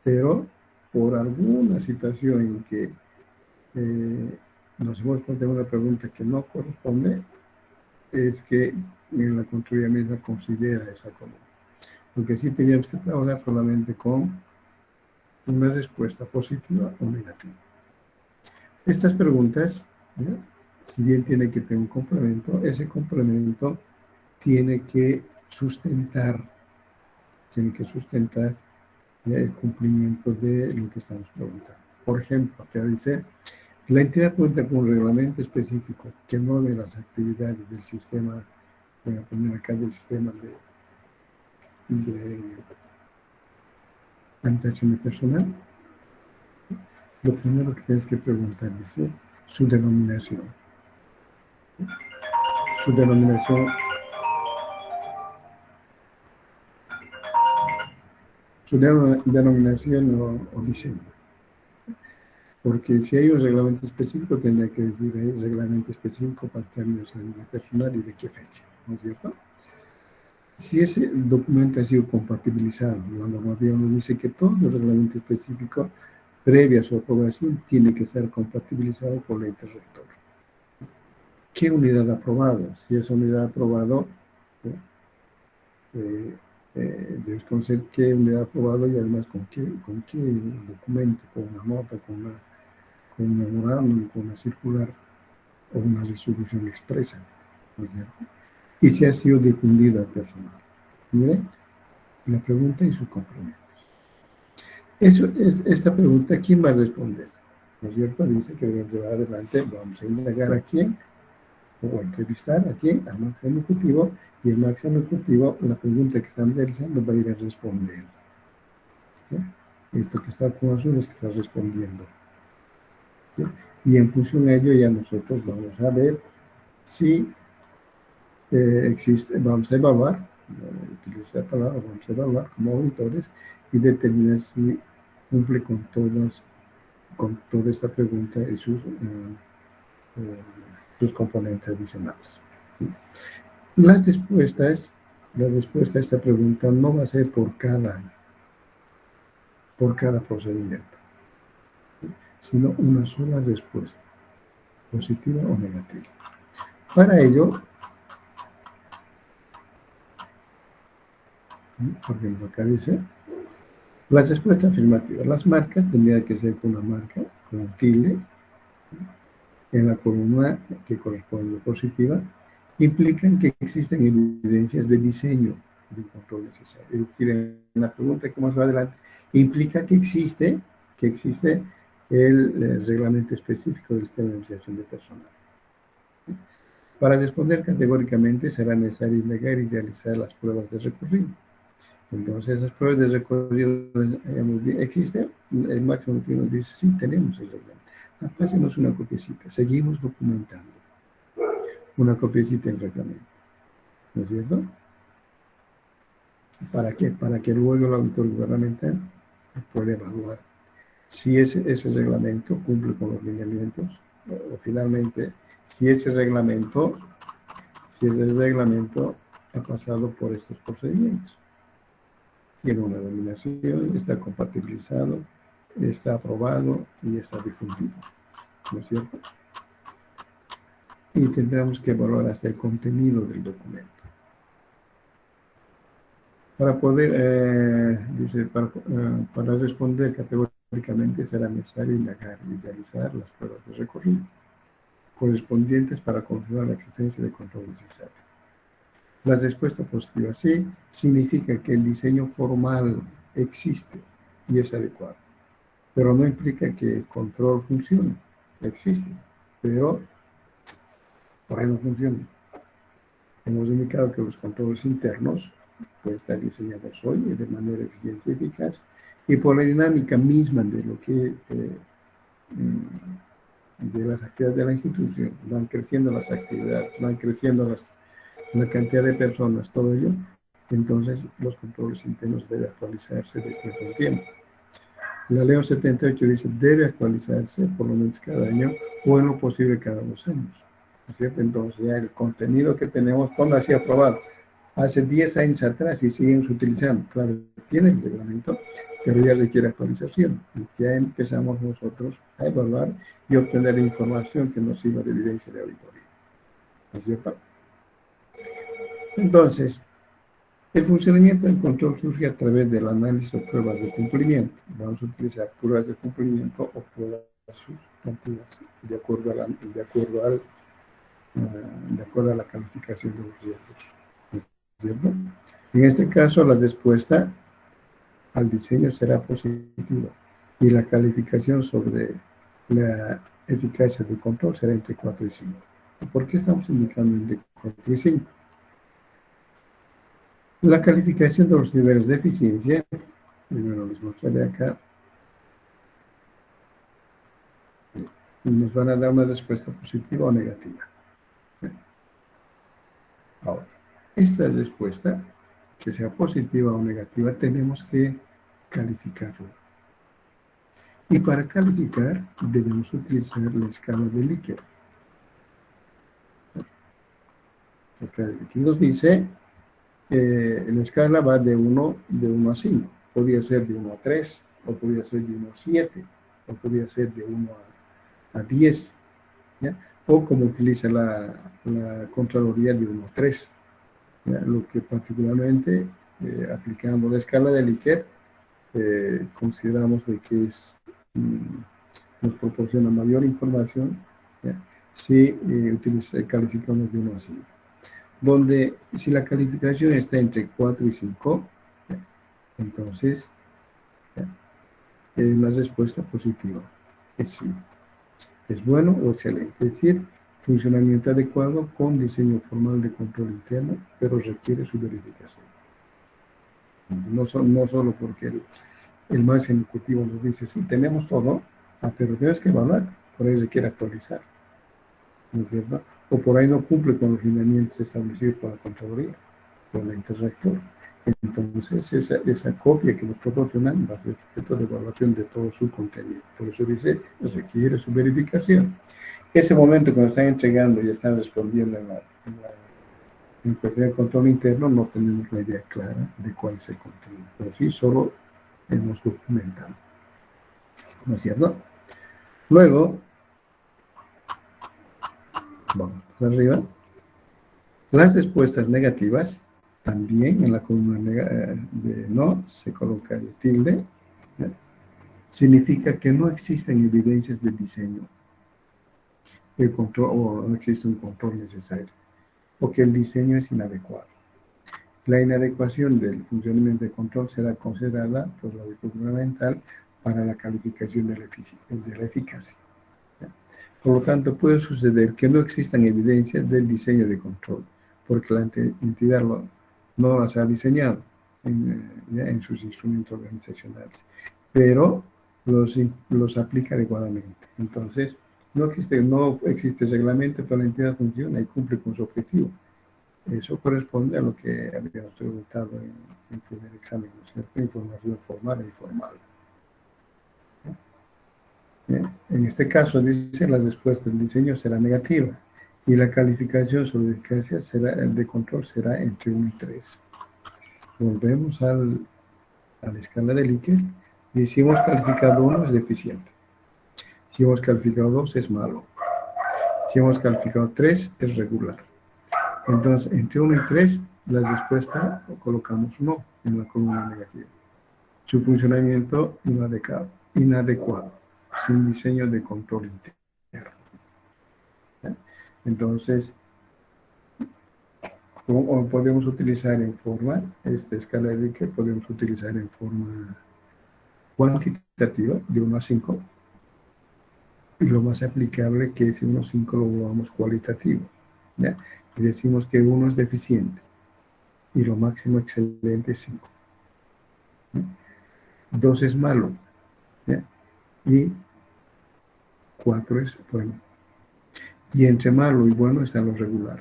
Pero por alguna situación en que nos hemos planteado una pregunta que no corresponde, es que la Contraloría misma considera esa columna. Porque sí teníamos que trabajar solamente con una respuesta positiva o negativa. Estas preguntas, ¿ya? Si bien tiene que tener un complemento, ese complemento tiene que sustentar ¿ya? El cumplimiento de lo que estamos preguntando. Por ejemplo, acá dice, la entidad cuenta con un reglamento específico que mueve las actividades del sistema, voy a poner acá del sistema de administración de personal. Lo primero que tienes que preguntar es su denominación. Su denominación o diseño. Porque si hay un reglamento específico, tendría que decir reglamento específico para estar en de personal y de qué fecha, ¿no es cierto? Si ese documento ha sido compatibilizado, la normativa nos dice que todo el reglamento específico, previa a su aprobación, tiene que ser compatibilizado por la ente rector. ¿Qué unidad ha aprobado? Si esa unidad ha aprobado, debes conocer qué unidad ha aprobado y además con qué documento, con una nota, con un memorándum, con una circular o una resolución expresa, ¿no es cierto? Y si ha sido difundido al personal. Miren, la pregunta y sus complementos. Esta pregunta, ¿quién va a responder? ¿No es cierto? Dice que debemos llevar adelante, vamos a indagar a quién, o a entrevistar a quién, al máximo ejecutivo, y el máximo ejecutivo, la pregunta que estamos realizando va a ir a responder. ¿Sí? Esto que está con azul es que está respondiendo. ¿Sí? Y en función a ello ya nosotros vamos a ver si existe, vamos a evaluar, utilizar la palabra, vamos a evaluar como auditores y determinar si cumple con toda esta pregunta y sus componentes adicionales. ¿Sí? La respuesta a esta pregunta no va a ser por cada procedimiento, ¿sí? Sino una sola respuesta, positiva o negativa. Para ello, por ejemplo, acá dice, las respuestas afirmativas. Las marcas tendrían que ser con una marca, con un tilde, en la columna que corresponde a positiva, implican que existen evidencias de diseño de control necesario. Es decir, en la pregunta que más va adelante, implica que existe el reglamento específico del sistema de administración de personal. Para responder categóricamente será necesario indagar y realizar las pruebas de recorrido. Entonces, esas pruebas de recorrido existen. El máximo que nos dice, sí, tenemos el reglamento. Pásenos una copiecita. Seguimos documentando. Una copiecita en reglamento. ¿No es cierto? ¿Para qué? Para que luego el auditor gubernamental pueda evaluar si ese reglamento cumple con los lineamientos o finalmente si ese reglamento ha pasado por estos procedimientos. Tiene una denominación, está compatibilizado, está aprobado y está difundido, ¿no es cierto? Y tendremos que evaluar hasta el contenido del documento. Para poder, para responder categóricamente será necesario indagar y realizar las pruebas de recorrido correspondientes para confirmar la existencia de control necesario. La respuesta positiva sí significa que el diseño formal existe y es adecuado, pero no implica que el control funcione. Existe, pero por ahí no funciona. Hemos indicado que los controles internos pueden estar diseñados hoy de manera eficiente y eficaz, y por la dinámica misma de lo que de las actividades de la institución, van creciendo las actividades, van creciendo la cantidad de personas, todo ello, entonces los controles internos deben actualizarse de tiempo en tiempo. La ley 78 dice debe actualizarse por lo menos cada año o en lo posible cada 2 años. ¿No es cierto? Entonces ya el contenido que tenemos, cuando ha sido aprobado hace 10 años atrás y siguen utilizando, claro, tiene el reglamento, pero ya requiere actualización. Y ya empezamos nosotros a evaluar y obtener información que nos sirva de evidencia de auditoría. ¿No es cierto? Entonces, el funcionamiento del control surge a través del análisis o pruebas de cumplimiento. Vamos a utilizar pruebas de cumplimiento o pruebas sustantivas de acuerdo a la calificación de los riesgos. ¿Cierto? En este caso, la respuesta al diseño será positiva y la calificación sobre la eficacia del control será entre 4 y 5. ¿Por qué estamos indicando entre 4 y 5? La calificación de los niveles de eficiencia, primero les mostraré acá, y nos van a dar una respuesta positiva o negativa. Ahora, esta respuesta, que sea positiva o negativa, tenemos que calificarla. Y para calificar debemos utilizar la escala de Likert. Aquí nos dice, la escala va de 1 a 5. Podría ser de 1 a 3, o podría ser de 1 a 7, o podría ser de 1 a 10, ¿ya? O como utiliza la Contraloría de 1 a 3. ¿Ya? Lo que particularmente, aplicando la escala de Likert, consideramos de que nos proporciona mayor información, ¿ya? Si calificamos de 1 a 5. Donde si la calificación está entre 4 y 5, ¿ya? Entonces la respuesta positiva es sí. Es bueno o excelente. Es decir, funcionamiento adecuado con diseño formal de control interno, pero requiere su verificación. No solo porque el máximo ejecutivo nos dice, sí, tenemos todo, pero tienes que evaluar, por ahí requiere actualizar, ¿no es cierto? O por ahí no cumple con los lineamientos establecidos por la Contraloría, por la Interrector. Entonces, esa copia que nos proporcionan va a ser objeto de evaluación de todo su contenido. Por eso dice, requiere su verificación. Ese momento cuando están entregando y están respondiendo en cuestión de control interno, no tenemos la idea clara de cuál es el contenido, pero sí solo hemos documentado. ¿No es cierto? Luego, vamos arriba. Las respuestas negativas, también en la columna de no se coloca el tilde, ¿ya? Significa que no existen evidencias de diseño, el control, o no existe un control necesario, o que el diseño es inadecuado. La inadecuación del funcionamiento de control será considerada por la auditor gubernamental para la calificación de la eficacia. ¿Ya? Por lo tanto, puede suceder que no existan evidencias del diseño de control, porque la entidad no las ha diseñado en sus instrumentos organizacionales, pero los aplica adecuadamente. Entonces, no existe reglamento, pero la entidad funciona y cumple con su objetivo. Eso corresponde a lo que habíamos preguntado en el primer examen, ¿no es cierto? Información formal e informal. En este caso, dice, la respuesta del diseño será negativa y la calificación sobre eficacia de control será entre 1 y 3. Volvemos a la escala de Likert y si hemos calificado 1 es deficiente. Si hemos calificado 2 es malo. Si hemos calificado 3 es regular. Entonces, entre 1 y 3, la respuesta colocamos no en la columna negativa. Su funcionamiento inadecuado, sin diseño de control interno. ¿Ya? Entonces, O podemos utilizar en forma, esta escala de Likert podemos utilizar en forma cuantitativa, de 1 a 5, y lo más aplicable que es 1 a 5 lo llamamos cualitativo, ¿ya? Y decimos que 1 es deficiente y lo máximo excelente es 5. 2 es malo, ¿ya? Y 4 es bueno. Y entre malo y bueno está lo regular.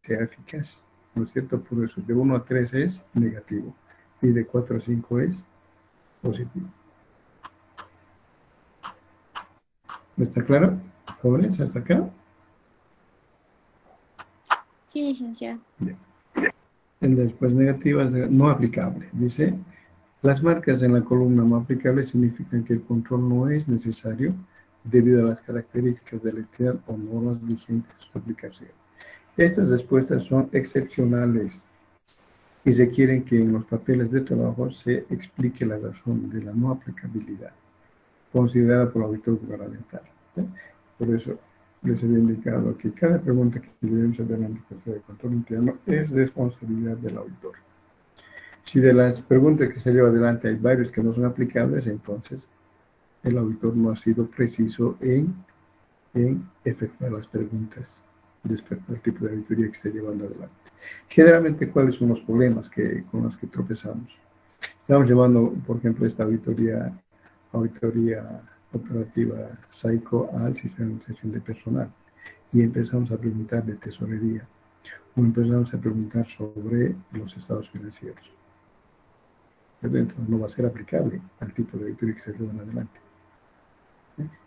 Sea eficaz, ¿no es cierto? Por eso de 1 a 3 es negativo y de 4 a 5 es positivo. ¿Está claro, jóvenes, hasta acá? Sí, licenciado. Bien. Después negativas, no aplicable. Dice, las marcas en la columna no aplicable significan que el control no es necesario debido a las características de la entidad o normas vigentes de su aplicación. Estas respuestas son excepcionales y requieren que en los papeles de trabajo se explique la razón de la no aplicabilidad considerada por el auditor gubernamental. ¿Sí? Por eso les había indicado que cada pregunta que llevemos adelante de control interno es responsabilidad del auditor. Si de las preguntas que se lleva adelante hay varios que no son aplicables, entonces el auditor no ha sido preciso en efectuar las preguntas respecto al tipo de auditoría que está llevando adelante. Generalmente, ¿cuáles son los problemas con los que tropezamos? Estamos llevando, por ejemplo, esta auditoría operativa SAICO al sistema de administración de personal y empezamos a preguntar de tesorería o empezamos a preguntar sobre los estados financieros. Entonces no va a ser aplicable al tipo de auditoría que se llevan adelante.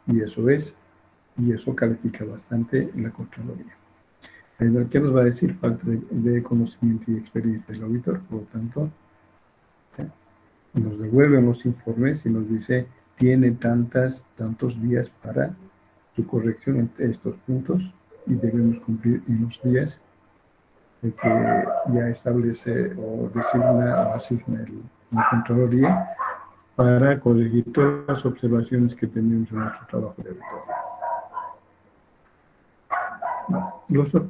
Y eso califica bastante la Contraloría. ¿Qué nos va a decir? Falta de conocimiento y experiencia del auditor, por lo tanto, ¿sí? Nos devuelven los informes y nos dice, tiene tantos días para su corrección entre estos puntos y debemos cumplir en los días que ya establece o designa o asigna la Contraloría para corregir todas las observaciones que tenemos en nuestro trabajo de auditoría.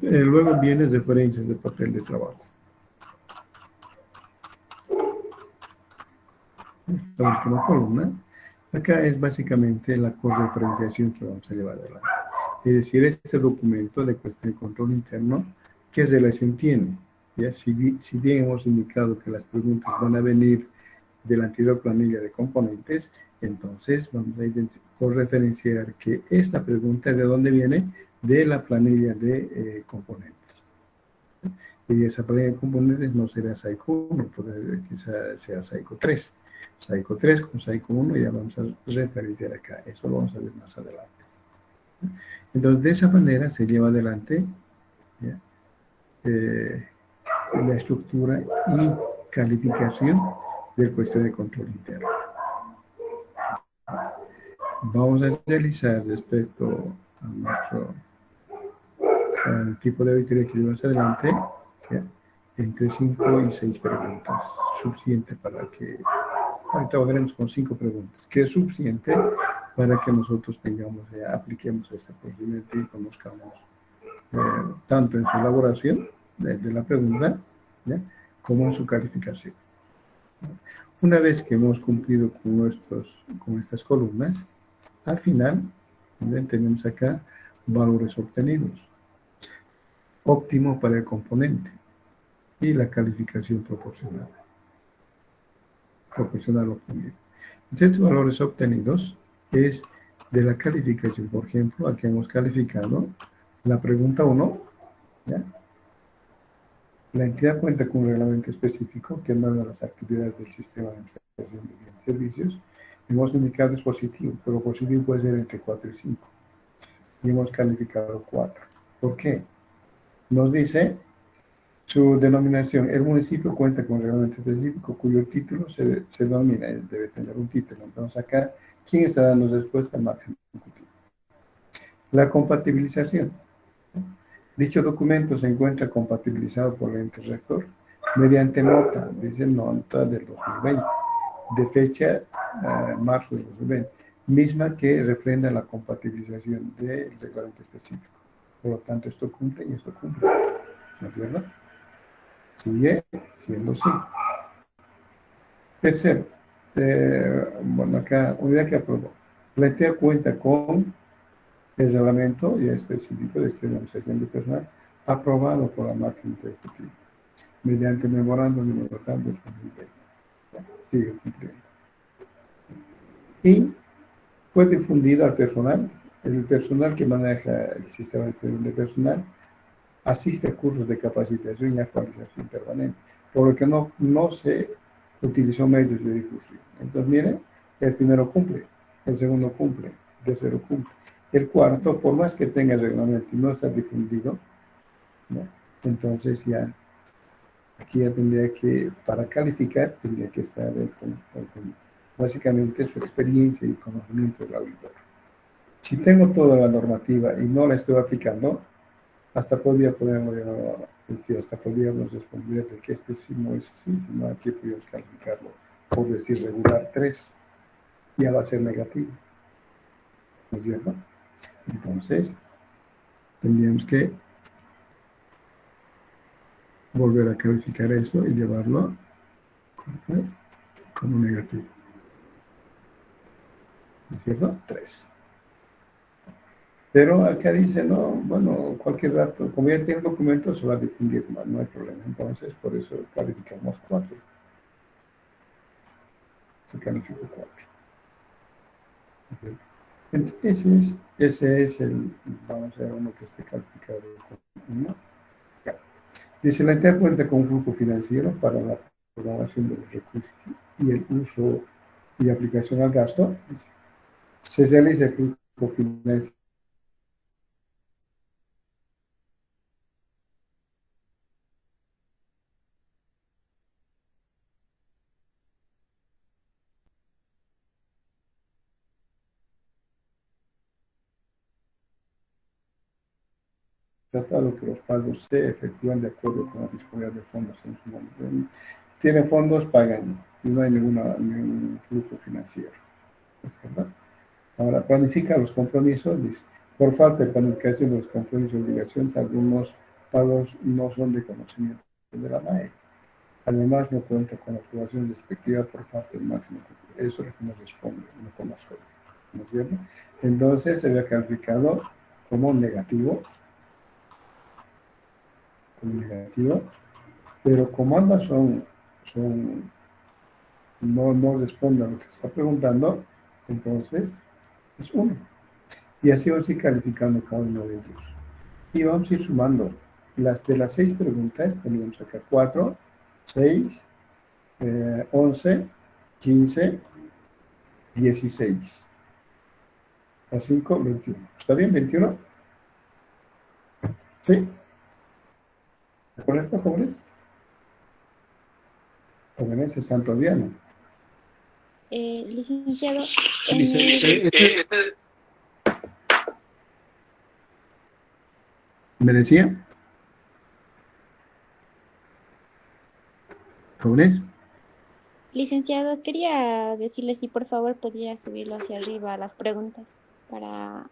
Luego vienen referencias de papel de trabajo. La última columna. Acá es básicamente la correferenciación que vamos a llevar adelante. Es decir, este documento de cuestión de control interno, ¿qué relación tiene? ¿Ya? Si bien hemos indicado que las preguntas van a venir de la anterior planilla de componentes, entonces vamos a correferenciar que esta pregunta, ¿de dónde viene? De la planilla de componentes. Y esa planilla de componentes no será SAICO 1, quizás sea SAICO 3. SAICO 3 con SAICO 1 ya vamos a referenciar acá. Eso lo vamos a ver más adelante. Entonces, de esa manera se lleva adelante la estructura y calificación del cuestión de control interno. Vamos a realizar respecto a nuestro tipo de auditoría que llevamos adelante, entre 5 y 6 preguntas, suficiente para que trabajaremos con 5 preguntas, que es suficiente para que nosotros apliquemos este procedimiento y conozcamos tanto en su elaboración de la pregunta, ¿ya? Como en su calificación. Una vez que hemos cumplido con estas columnas, al final tenemos acá valores obtenidos, óptimo para el componente y la calificación proporcional obtenido. Estos valores obtenidos es de la calificación. Por ejemplo, aquí hemos calificado la pregunta 1, ¿ya? La entidad cuenta con un reglamento específico que manda las actividades del sistema de administración de bienes y servicios. Hemos indicado es positivo, pero positivo puede ser entre 4 y 5. Y hemos calificado 4. ¿Por qué? Nos dice su denominación. El municipio cuenta con un reglamento específico cuyo título se denomina, debe tener un título. Entonces acá, ¿quién está dando respuesta al máximo ejecutivo? La compatibilización. Dicho documento se encuentra compatibilizado por el ente rector mediante nota, dice nota del 2020, de fecha marzo del 2020, misma que refrenda la compatibilización del reglamento específico. Por lo tanto, esto cumple y esto cumple. ¿De acuerdo? Sigue siendo sí. Tercero, bueno, acá, unidad que aprobó. Plantea cuenta con el reglamento ya específico de externalización de personal aprobado por la máxima ejecutiva mediante memorándum número tal del 2020. Sigue cumpliendo. Y fue difundido al personal. El personal que maneja el sistema de gestión de personal asiste a cursos de capacitación y actualización permanente, por lo que no se utilizó medios de difusión. Entonces, miren, el primero cumple, el segundo cumple, el tercero cumple. El cuarto, por más que tenga el reglamento y no está difundido, ¿no? Entonces ya, aquí ya tendría que, para calificar, tendría que estar básicamente su experiencia y conocimiento del auditor. Si tengo toda la normativa y no la estoy aplicando, hasta podríamos responder de que este sí no es así, sino aquí podríamos calificarlo, por decir regular 3, ya va a ser negativo. ¿No es cierto? Entonces, tendríamos que volver a calificar eso y llevarlo como negativo. ¿No es cierto? 3. Pero acá dice, no, bueno, cualquier dato, como ya tiene el documento, se va a difundir más, no hay problema. Entonces, por eso calificamos 4. Se calificó 4. Entonces, ese es el, vamos a ver uno que esté calificado. ¿No? Dice, la entidad cuenta con un flujo financiero para la programación de los recursos y el uso y aplicación al gasto. Se realiza el flujo financiero tratado que los pagos se efectúan de acuerdo con la disponibilidad de fondos en su momento. Tienen fondos, pagan, y no hay ningún flujo financiero. ¿Verdad? Ahora, planifica los compromisos, dice, por falta de planificación de los compromisos y obligaciones, algunos pagos no son de conocimiento de la MAE. Además, no cuenta con la aprobación respectiva por parte del máximo. Eso es lo que nos responde, no conozco. ¿No es cierto? Entonces, se había calificado como negativo, pero como ambas no responden a lo que se está preguntando, entonces es 1. Y así vamos a ir calificando cada uno de ellos. Y vamos a ir sumando. De las 6 preguntas, tenemos acá 4, 6, 11, 15, 16. A 5, 21. ¿Está bien, 21? ¿Sí? ¿Correcto, jóvenes? Jóvenes, están todavía, ¿no? Licenciado, ¿Me decía? ¿Jóvenes? licenciado, quería decirle si por favor podría subirlo hacia arriba las preguntas para...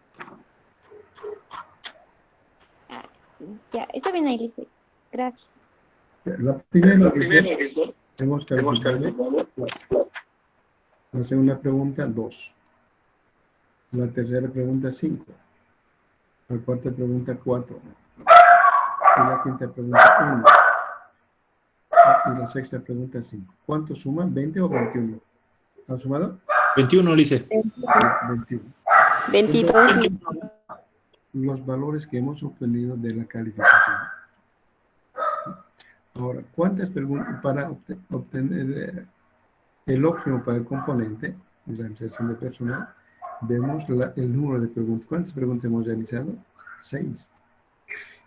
Ah, ya, está bien ahí, lice. Gracias. La primera dice, hemos calificado 4. La segunda pregunta, 2. La tercera pregunta, 5. La cuarta pregunta, 4. Y la quinta pregunta, 1. Y la sexta pregunta, 5. ¿Cuánto suman? ¿20 o 21? ¿Han sumado? 21, Lice. 21. 22. Los valores que hemos obtenido de la calificación. Ahora, ¿cuántas preguntas para obtener el óptimo para el componente de la inserción de personal? Vemos el número de preguntas. ¿Cuántas preguntas hemos realizado? 6.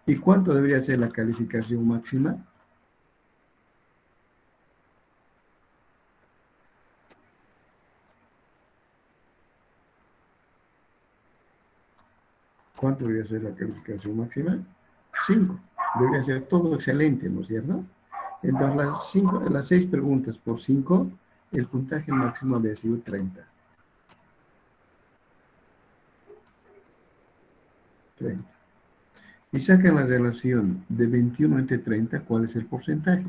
¿Y cuánto debería ser la calificación máxima? ¿Cuánto debería ser la calificación máxima? 5. Debería ser todo excelente, ¿no es cierto? Entonces, las 6 preguntas por 5, el puntaje máximo había sido 30. 30. y sacan la relación de 21 entre 30, ¿cuál es el porcentaje?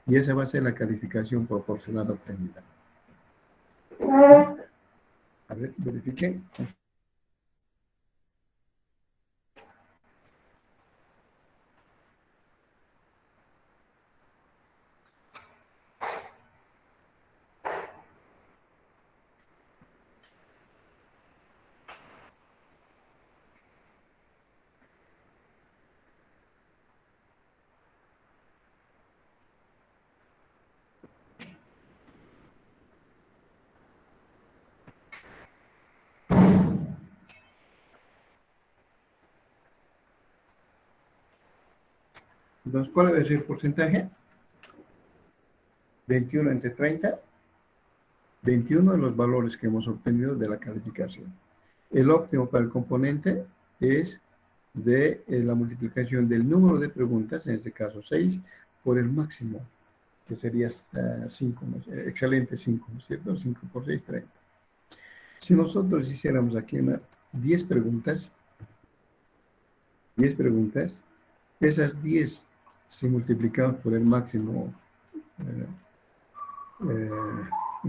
Y esa va a ser la calificación proporcional obtenida. A ver, verifiquen. Entonces, ¿cuál debe ser el porcentaje? 21 entre 30, 21 de los valores que hemos obtenido de la calificación. El óptimo para el componente es de la multiplicación del número de preguntas, en este caso 6, por el máximo, que sería 5, excelente 5, ¿no es cierto? 5 por 6, 30. Si nosotros hiciéramos aquí 10 preguntas, esas 10, si multiplicamos por el máximo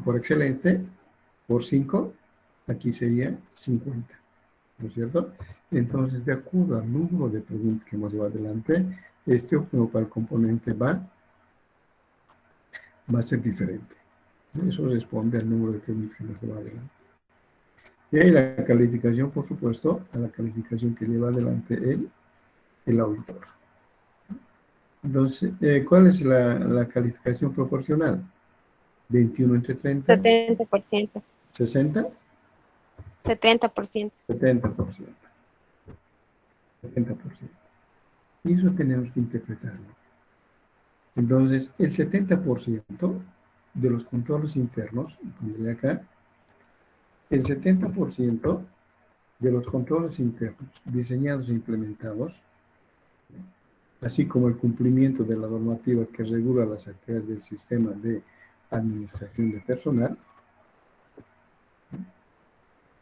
por excelente, por 5, aquí sería 50, ¿no es cierto? Entonces, de acuerdo al número de preguntas que hemos llevado adelante, este óptimo para el componente va a ser diferente. Eso responde al número de preguntas que hemos llevado adelante. Y ahí la calificación, por supuesto, a la calificación que lleva adelante el auditor. Entonces, ¿cuál es la calificación proporcional? 21 entre 30. 70%. 60. 70%. 70%. 70%. Y eso tenemos que interpretarlo. Entonces, el 70% de los controles internos, pondré acá, el 70% de los controles internos diseñados e implementados, así como el cumplimiento de la normativa que regula las actividades del sistema de administración de personal,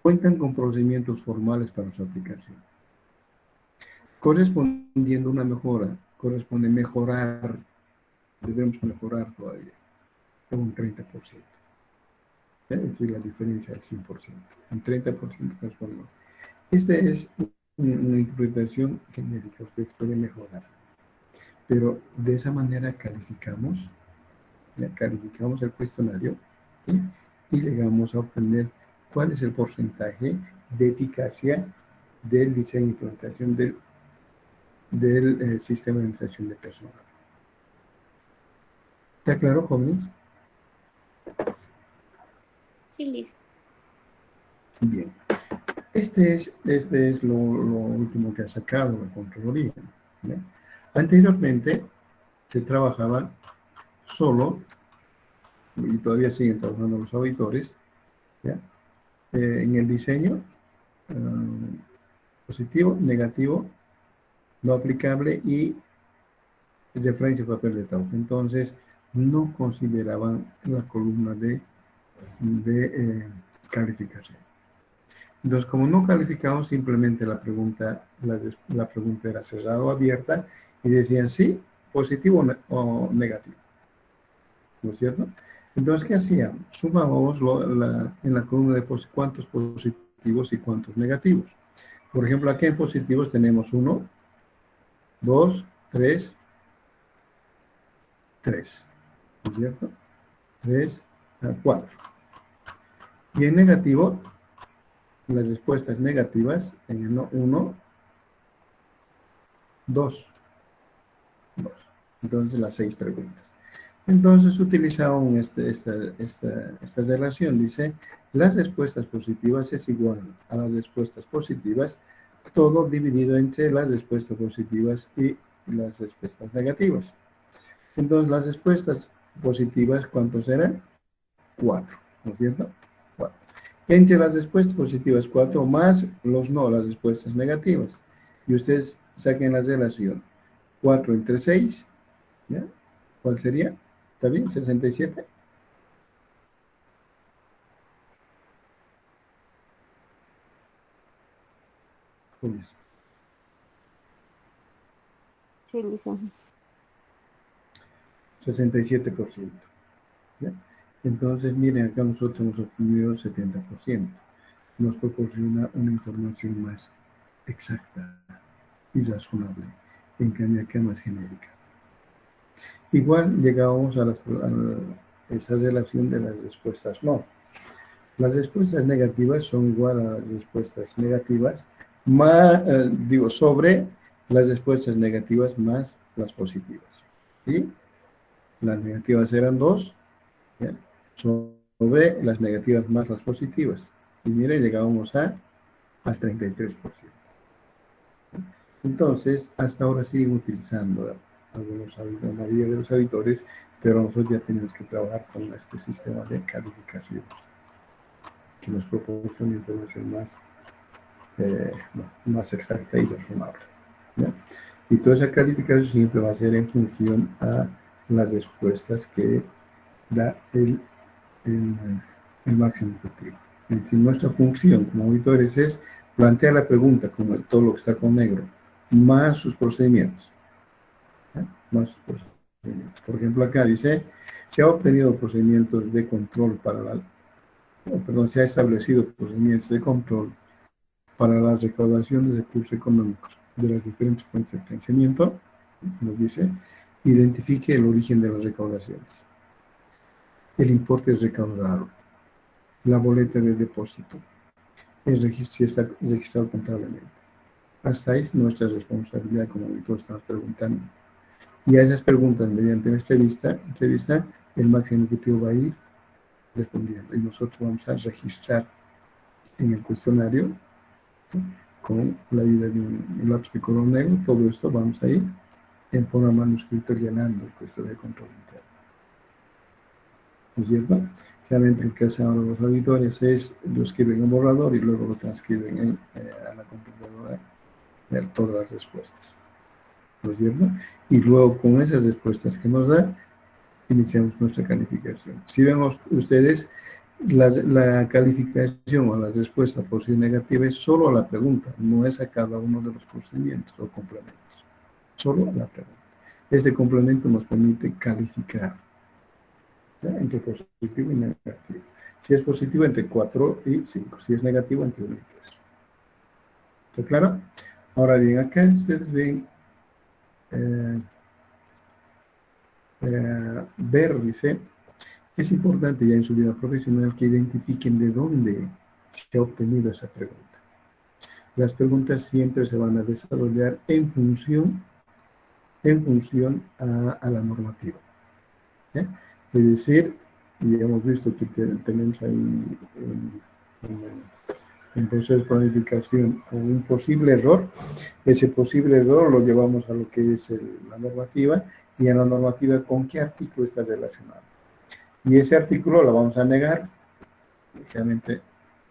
cuentan con procedimientos formales para su aplicación. Correspondiendo a una mejora, corresponde mejorar, debemos mejorar todavía, un 30%. Es decir, la diferencia del 100%. En 30% corresponde. Esta es una interpretación genérica, usted puede mejorar. Pero de esa manera calificamos el cuestionario, ¿sí? Y llegamos a obtener cuál es el porcentaje de eficacia del diseño e implementación del sistema de administración de personal. ¿Está claro, jóvenes? Sí, listo. Bien. Este es lo último que ha sacado la Contraloría, ¿no? Anteriormente se trabajaba solo, y todavía siguen trabajando los auditores, ¿ya? En el diseño positivo, negativo, no aplicable y referencia a papel de trabajo. Entonces, no consideraban la columna de calificación. Entonces, como no calificamos, simplemente la pregunta era cerrada o abierta y decían sí, positivo o negativo. ¿No es cierto? Entonces, ¿qué hacían? Sumábamos en la columna de cuántos positivos y cuántos negativos. Por ejemplo, aquí en positivos tenemos 1, 2, 3, 3. ¿No es cierto? 3, 4. Y en negativo, las respuestas negativas en el 1, 2. Entonces, las 6 preguntas. Entonces, utilizaban esta relación. Dice, las respuestas positivas es igual a las respuestas positivas, todo dividido entre las respuestas positivas y las respuestas negativas. Entonces, las respuestas positivas, ¿cuántos eran? 4, ¿no es cierto? 4. Entre las respuestas positivas, 4 más los no, las respuestas negativas. Y ustedes saquen la relación. 4 entre 6, ¿ya? ¿Cuál sería? ¿Está bien? 67. Sí, licenciado. 67%. ¿Ya? Entonces, miren, acá nosotros hemos obtenido 70%. Nos proporciona una información más exacta y razonable. En cambio, acá más genérica. Igual llegamos a esa relación de las respuestas no. Las respuestas negativas son igual a las respuestas negativas, más, sobre las respuestas negativas más las positivas. ¿Sí? Las negativas eran 2, ¿ya? Sobre las negativas más las positivas. Y miren, llegábamos al 33%. Entonces, hasta ahora siguen utilizando la mayoría de los auditores, pero nosotros ya tenemos que trabajar con este sistema de calificación que nos proporciona información más exacta y razonable, ¿ya? Y toda esa calificación siempre va a ser en función a las respuestas que da el máximo ejecutivo. Es decir, nuestra función como auditores es plantear la pregunta, como todo lo que está con negro, más sus procedimientos. ¿Ya? Más sus procedimientos. Por ejemplo, acá dice, se ha obtenido procedimientos de control se ha establecido procedimientos de control para la recaudación de recursos económicos de las diferentes fuentes de financiamiento. Nos dice, identifique el origen de las recaudaciones, el importe recaudado, la boleta de depósito, el registro si está registrado contablemente. Hasta ahí es nuestra responsabilidad como auditor, estamos preguntando. Y a esas preguntas, mediante la entrevista, el máximo ejecutivo va a ir respondiendo. Y nosotros vamos a registrar en el cuestionario, ¿sí? Con la ayuda de un lápiz de color negro, todo esto vamos a ir en forma manuscrita llenando el cuestionario de control interno. ¿No es cierto? Realmente lo que hacen ahora los auditores es lo escriben en borrador y luego lo transcriben a la computadora de todas las respuestas. ¿No es cierto? Y luego con esas respuestas que nos da, iniciamos nuestra calificación. Si vemos ustedes, la calificación o la respuesta positiva y negativa es solo a la pregunta, no es a cada uno de los procedimientos o complementos. Solo a la pregunta. Este complemento nos permite calificar, ¿ya? Entre positivo y negativo. Si es positivo, entre 4 y 5. Si es negativo, entre 1 y 3. ¿Está claro? Ahora bien, acá ustedes ven ver, dice, es importante ya en su vida profesional que identifiquen de dónde se ha obtenido esa pregunta. Las preguntas siempre se van a desarrollar en función a la normativa, ¿ya? Es decir, ya hemos visto que tenemos ahí un proceso de planificación con un posible error. Ese posible error lo llevamos a lo que es la normativa, y en la normativa con qué artículo está relacionado. Y ese artículo lo vamos a negar. Inicialmente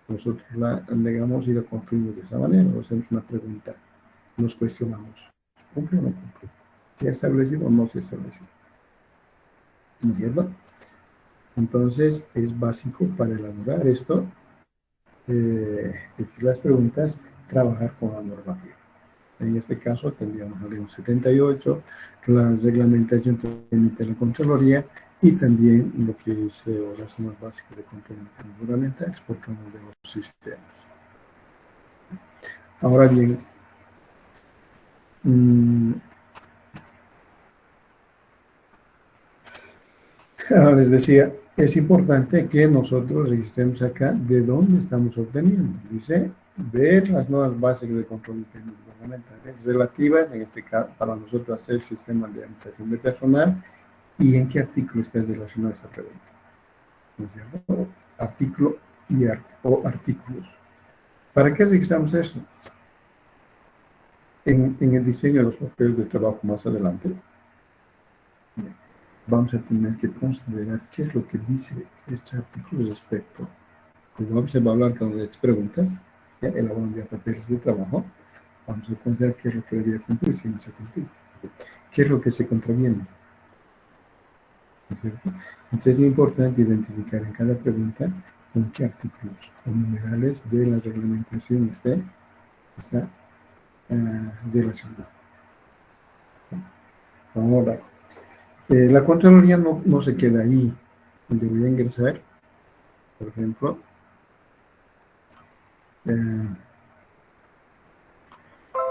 nosotros la negamos y la construimos de esa manera. Nos hacemos una pregunta, nos cuestionamos, ¿cumple o no cumple? ¿Se ha establecido o no se ha establecido? ¿No es cierto? Entonces es básico para elaborar esto, las preguntas, trabajar con la normativa. En este caso tendríamos la ley 78, la reglamentación que emite la Contraloría y también lo que es las normas básicas de control gubernamentales por cada uno de los sistemas. Ahora bien, les decía, es importante que nosotros registremos acá de dónde estamos obteniendo. Dice, ver las normas básicas de control interno gubernamentales relativas, en este caso, para nosotros hacer el sistema de administración de personal, y en qué artículo está relacionada esta pregunta. ¿No es cierto? Artículo o artículos. ¿Para qué registramos eso? En el diseño de los papeles de trabajo más adelante, vamos a tener que considerar qué es lo que dice este artículo respecto. Como vamos a hablar cuando de preguntas, ya elaborando ya papeles de trabajo, vamos a considerar qué es lo que debería cumplir si no se cumple. ¿Qué es lo que se contraviene? ¿No es cierto? Entonces es importante identificar en cada pregunta con qué artículos o numerales de la reglamentación está relacionado. Ahora, la Contraloría no se queda ahí. Donde voy a ingresar, por ejemplo,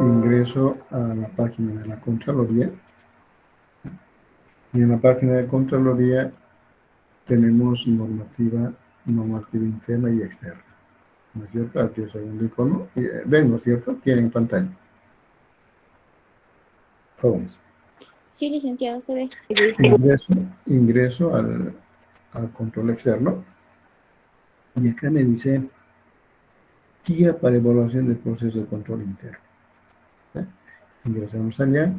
ingreso a la página de la Contraloría. Y en la página de Contraloría tenemos normativa interna y externa. ¿No es cierto? Aquí es el segundo icono. Ven, ¿no es cierto? Tienen pantalla. Jóvenes. Sí, licenciado, se ve. Ingreso al control externo. Y acá me dice guía para evaluación del proceso de control interno. ¿Sí? Ingresamos allá.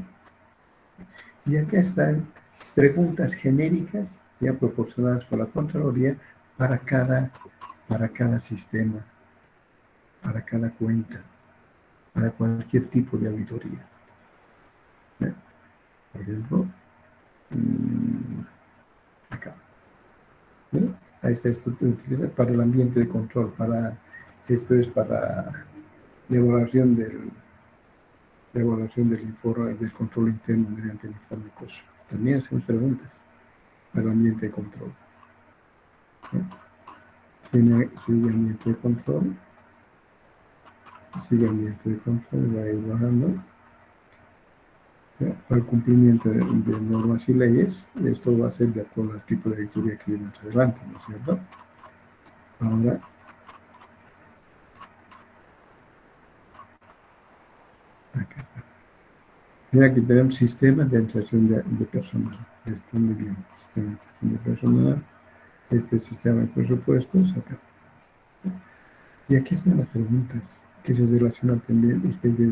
Y acá están preguntas genéricas ya proporcionadas por la Contraloría para cada sistema, para cada cuenta, para cualquier tipo de auditoría. ¿Sí? Por ejemplo, acá. ¿Sí? Ahí está, esto se utiliza para el ambiente de control, esto es para la evaluación del informe del control interno mediante el informe COSO. También hacemos preguntas para el ambiente de control. ¿Sí? Sigue ambiente de control, va a ir bajando. ¿Sí? Para el cumplimiento de normas y leyes, esto va a ser de acuerdo al tipo de auditoría que viene más adelante, ¿no es cierto? Ahora, acá está. Mira, aquí tenemos sistemas de administración de personal. Está muy bien. Sistema de administración de personal. Este sistema de presupuestos. Acá. Y aquí están las preguntas que se relacionan también. Ustedes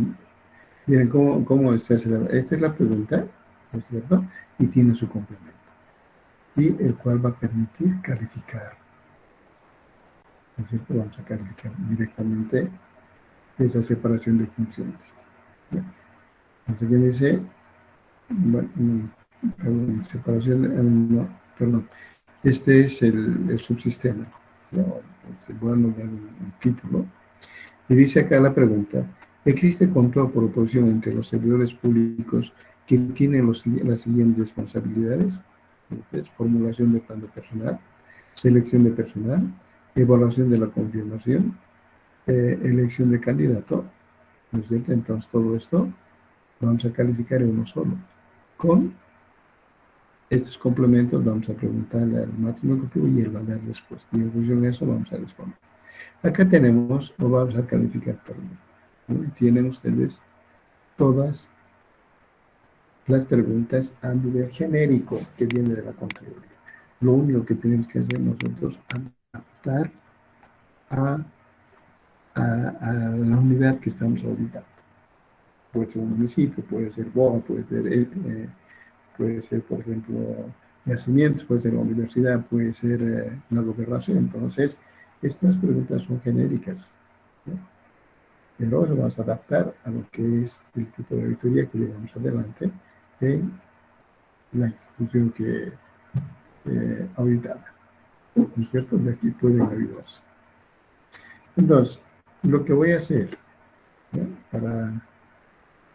miren cómo se hace. Esta es la pregunta, ¿no es cierto? Y tiene su complemento. Y el cual va a permitir calificar. ¿No es cierto? Vamos a calificar directamente esa separación de funciones. ¿Ya? Entonces, ¿qué dice? Bueno, perdón. Este es el subsistema. ¿No? Voy a dar un título. Y dice acá la pregunta: ¿existe control por oposición entre los servidores públicos que tienen las siguientes responsabilidades? Entonces, formulación de plan de personal, selección de personal, evaluación de la confirmación, elección de candidato, ¿no es cierto? Entonces, todo esto vamos a calificar en uno solo. Con estos complementos vamos a preguntarle al máximo ejecutivo y él va a dar respuesta. Y en función de eso vamos a responder. Acá tenemos, o vamos a calificar, perdón. ¿No? Tienen ustedes todas las preguntas a nivel genérico que viene de la Contraloría. Lo único que tenemos que hacer nosotros es adaptar a la unidad que estamos auditando. Puede ser un municipio, puede ser BOA, puede ser, por ejemplo, yacimientos, puede ser la universidad, puede ser la gobernación. Entonces, estas preguntas son genéricas, ¿no? Pero lo vamos a adaptar a lo que es el tipo de auditoría que llevamos adelante en la institución que auditada. ¿No es cierto? De aquí pueden ayudarse. Entonces, lo que voy a hacer, ¿no?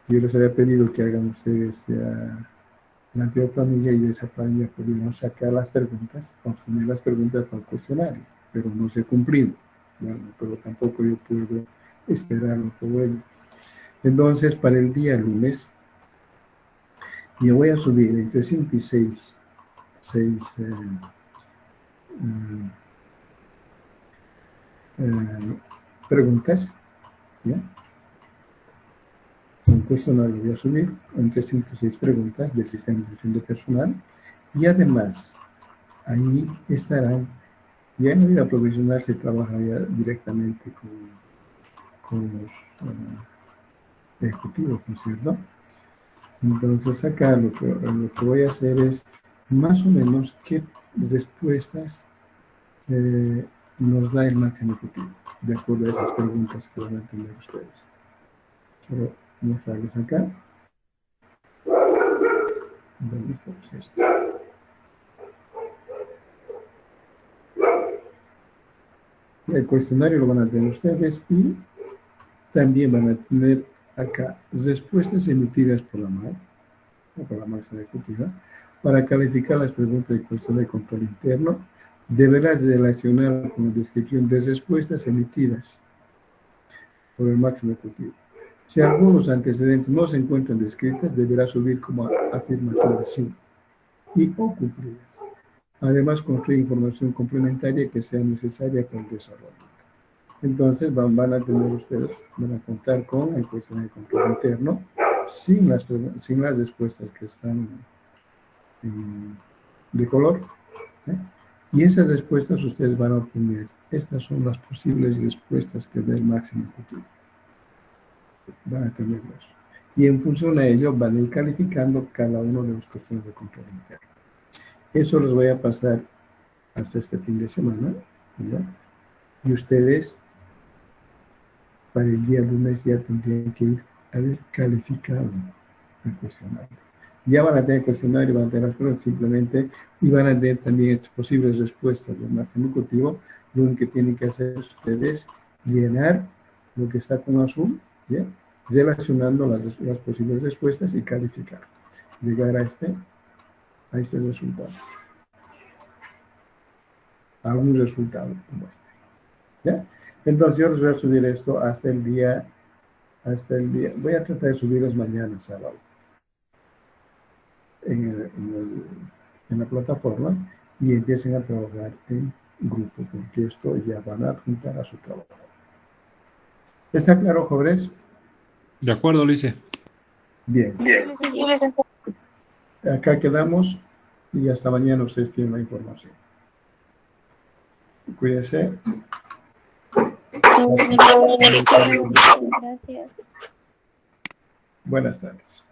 Yo les había pedido que hagan ustedes la antigua planilla, y de esa planilla pudimos sacar las preguntas, consumir las preguntas para el cuestionario, pero no se ha cumplido. Bueno, pero tampoco yo puedo esperarlo todo ello. Entonces, para el día lunes, yo voy a subir entre 5 y 6 preguntas, ¿ya? Un cuestionario voy a subir entre 5 y 6 preguntas del sistema de gestión de personal, y además ahí estarán, ya en la vida profesional se trabaja ya directamente con los ejecutivos, ¿no es cierto? Entonces acá lo que voy a hacer es más o menos qué respuestas nos da el máximo ejecutivo, de acuerdo a esas preguntas que van a tener ustedes. Quiero mostrarles acá. ¿Dónde está esto? El cuestionario lo van a tener ustedes, y también van a tener acá respuestas emitidas por la MAE, o por la máxima ejecutiva, para calificar las preguntas de cuestión de control interno, deberás relacionar con la descripción de respuestas emitidas por el máximo ejecutivo. Si algunos antecedentes no se encuentran descritas, deberá subir como afirmativas sí y o cumplidas. Además, construir información complementaria que sea necesaria para el desarrollo. Entonces, van a tener ustedes, van a contar con el cuestionario de control interno, sin las respuestas que están de color, ¿eh? Y esas respuestas ustedes van a obtener. Estas son las posibles respuestas que da el máximo ejecutivo. Van a tenerlas. Y en función a ello van a ir calificando cada uno de los cuestiones de control interno. Eso los voy a pasar hasta este fin de semana, ¿verdad? Y ustedes, para el día lunes, ya tendrían que ir a haber calificado el cuestionario. Ya van a tener cuestionario, van a tener las preguntas simplemente, y van a tener también estas posibles respuestas del máximo ejecutivo. Lo único que tienen que hacer ustedes llenar lo que está con azul, ¿ya? Relacionando las posibles respuestas y calificar. Llegar a este resultado. A un resultado como este. ¿Ya? Entonces yo les voy a subir esto hasta el día, voy a tratar de subirlos mañana, sábado, en la plataforma, y empiecen a trabajar en grupo, porque esto ya van a adjuntar a su trabajo. ¿Está claro, jóvenes? De acuerdo, Lice. Bien. Acá quedamos y hasta mañana ustedes tienen la información. Cuídense. Gracias. Buenas tardes.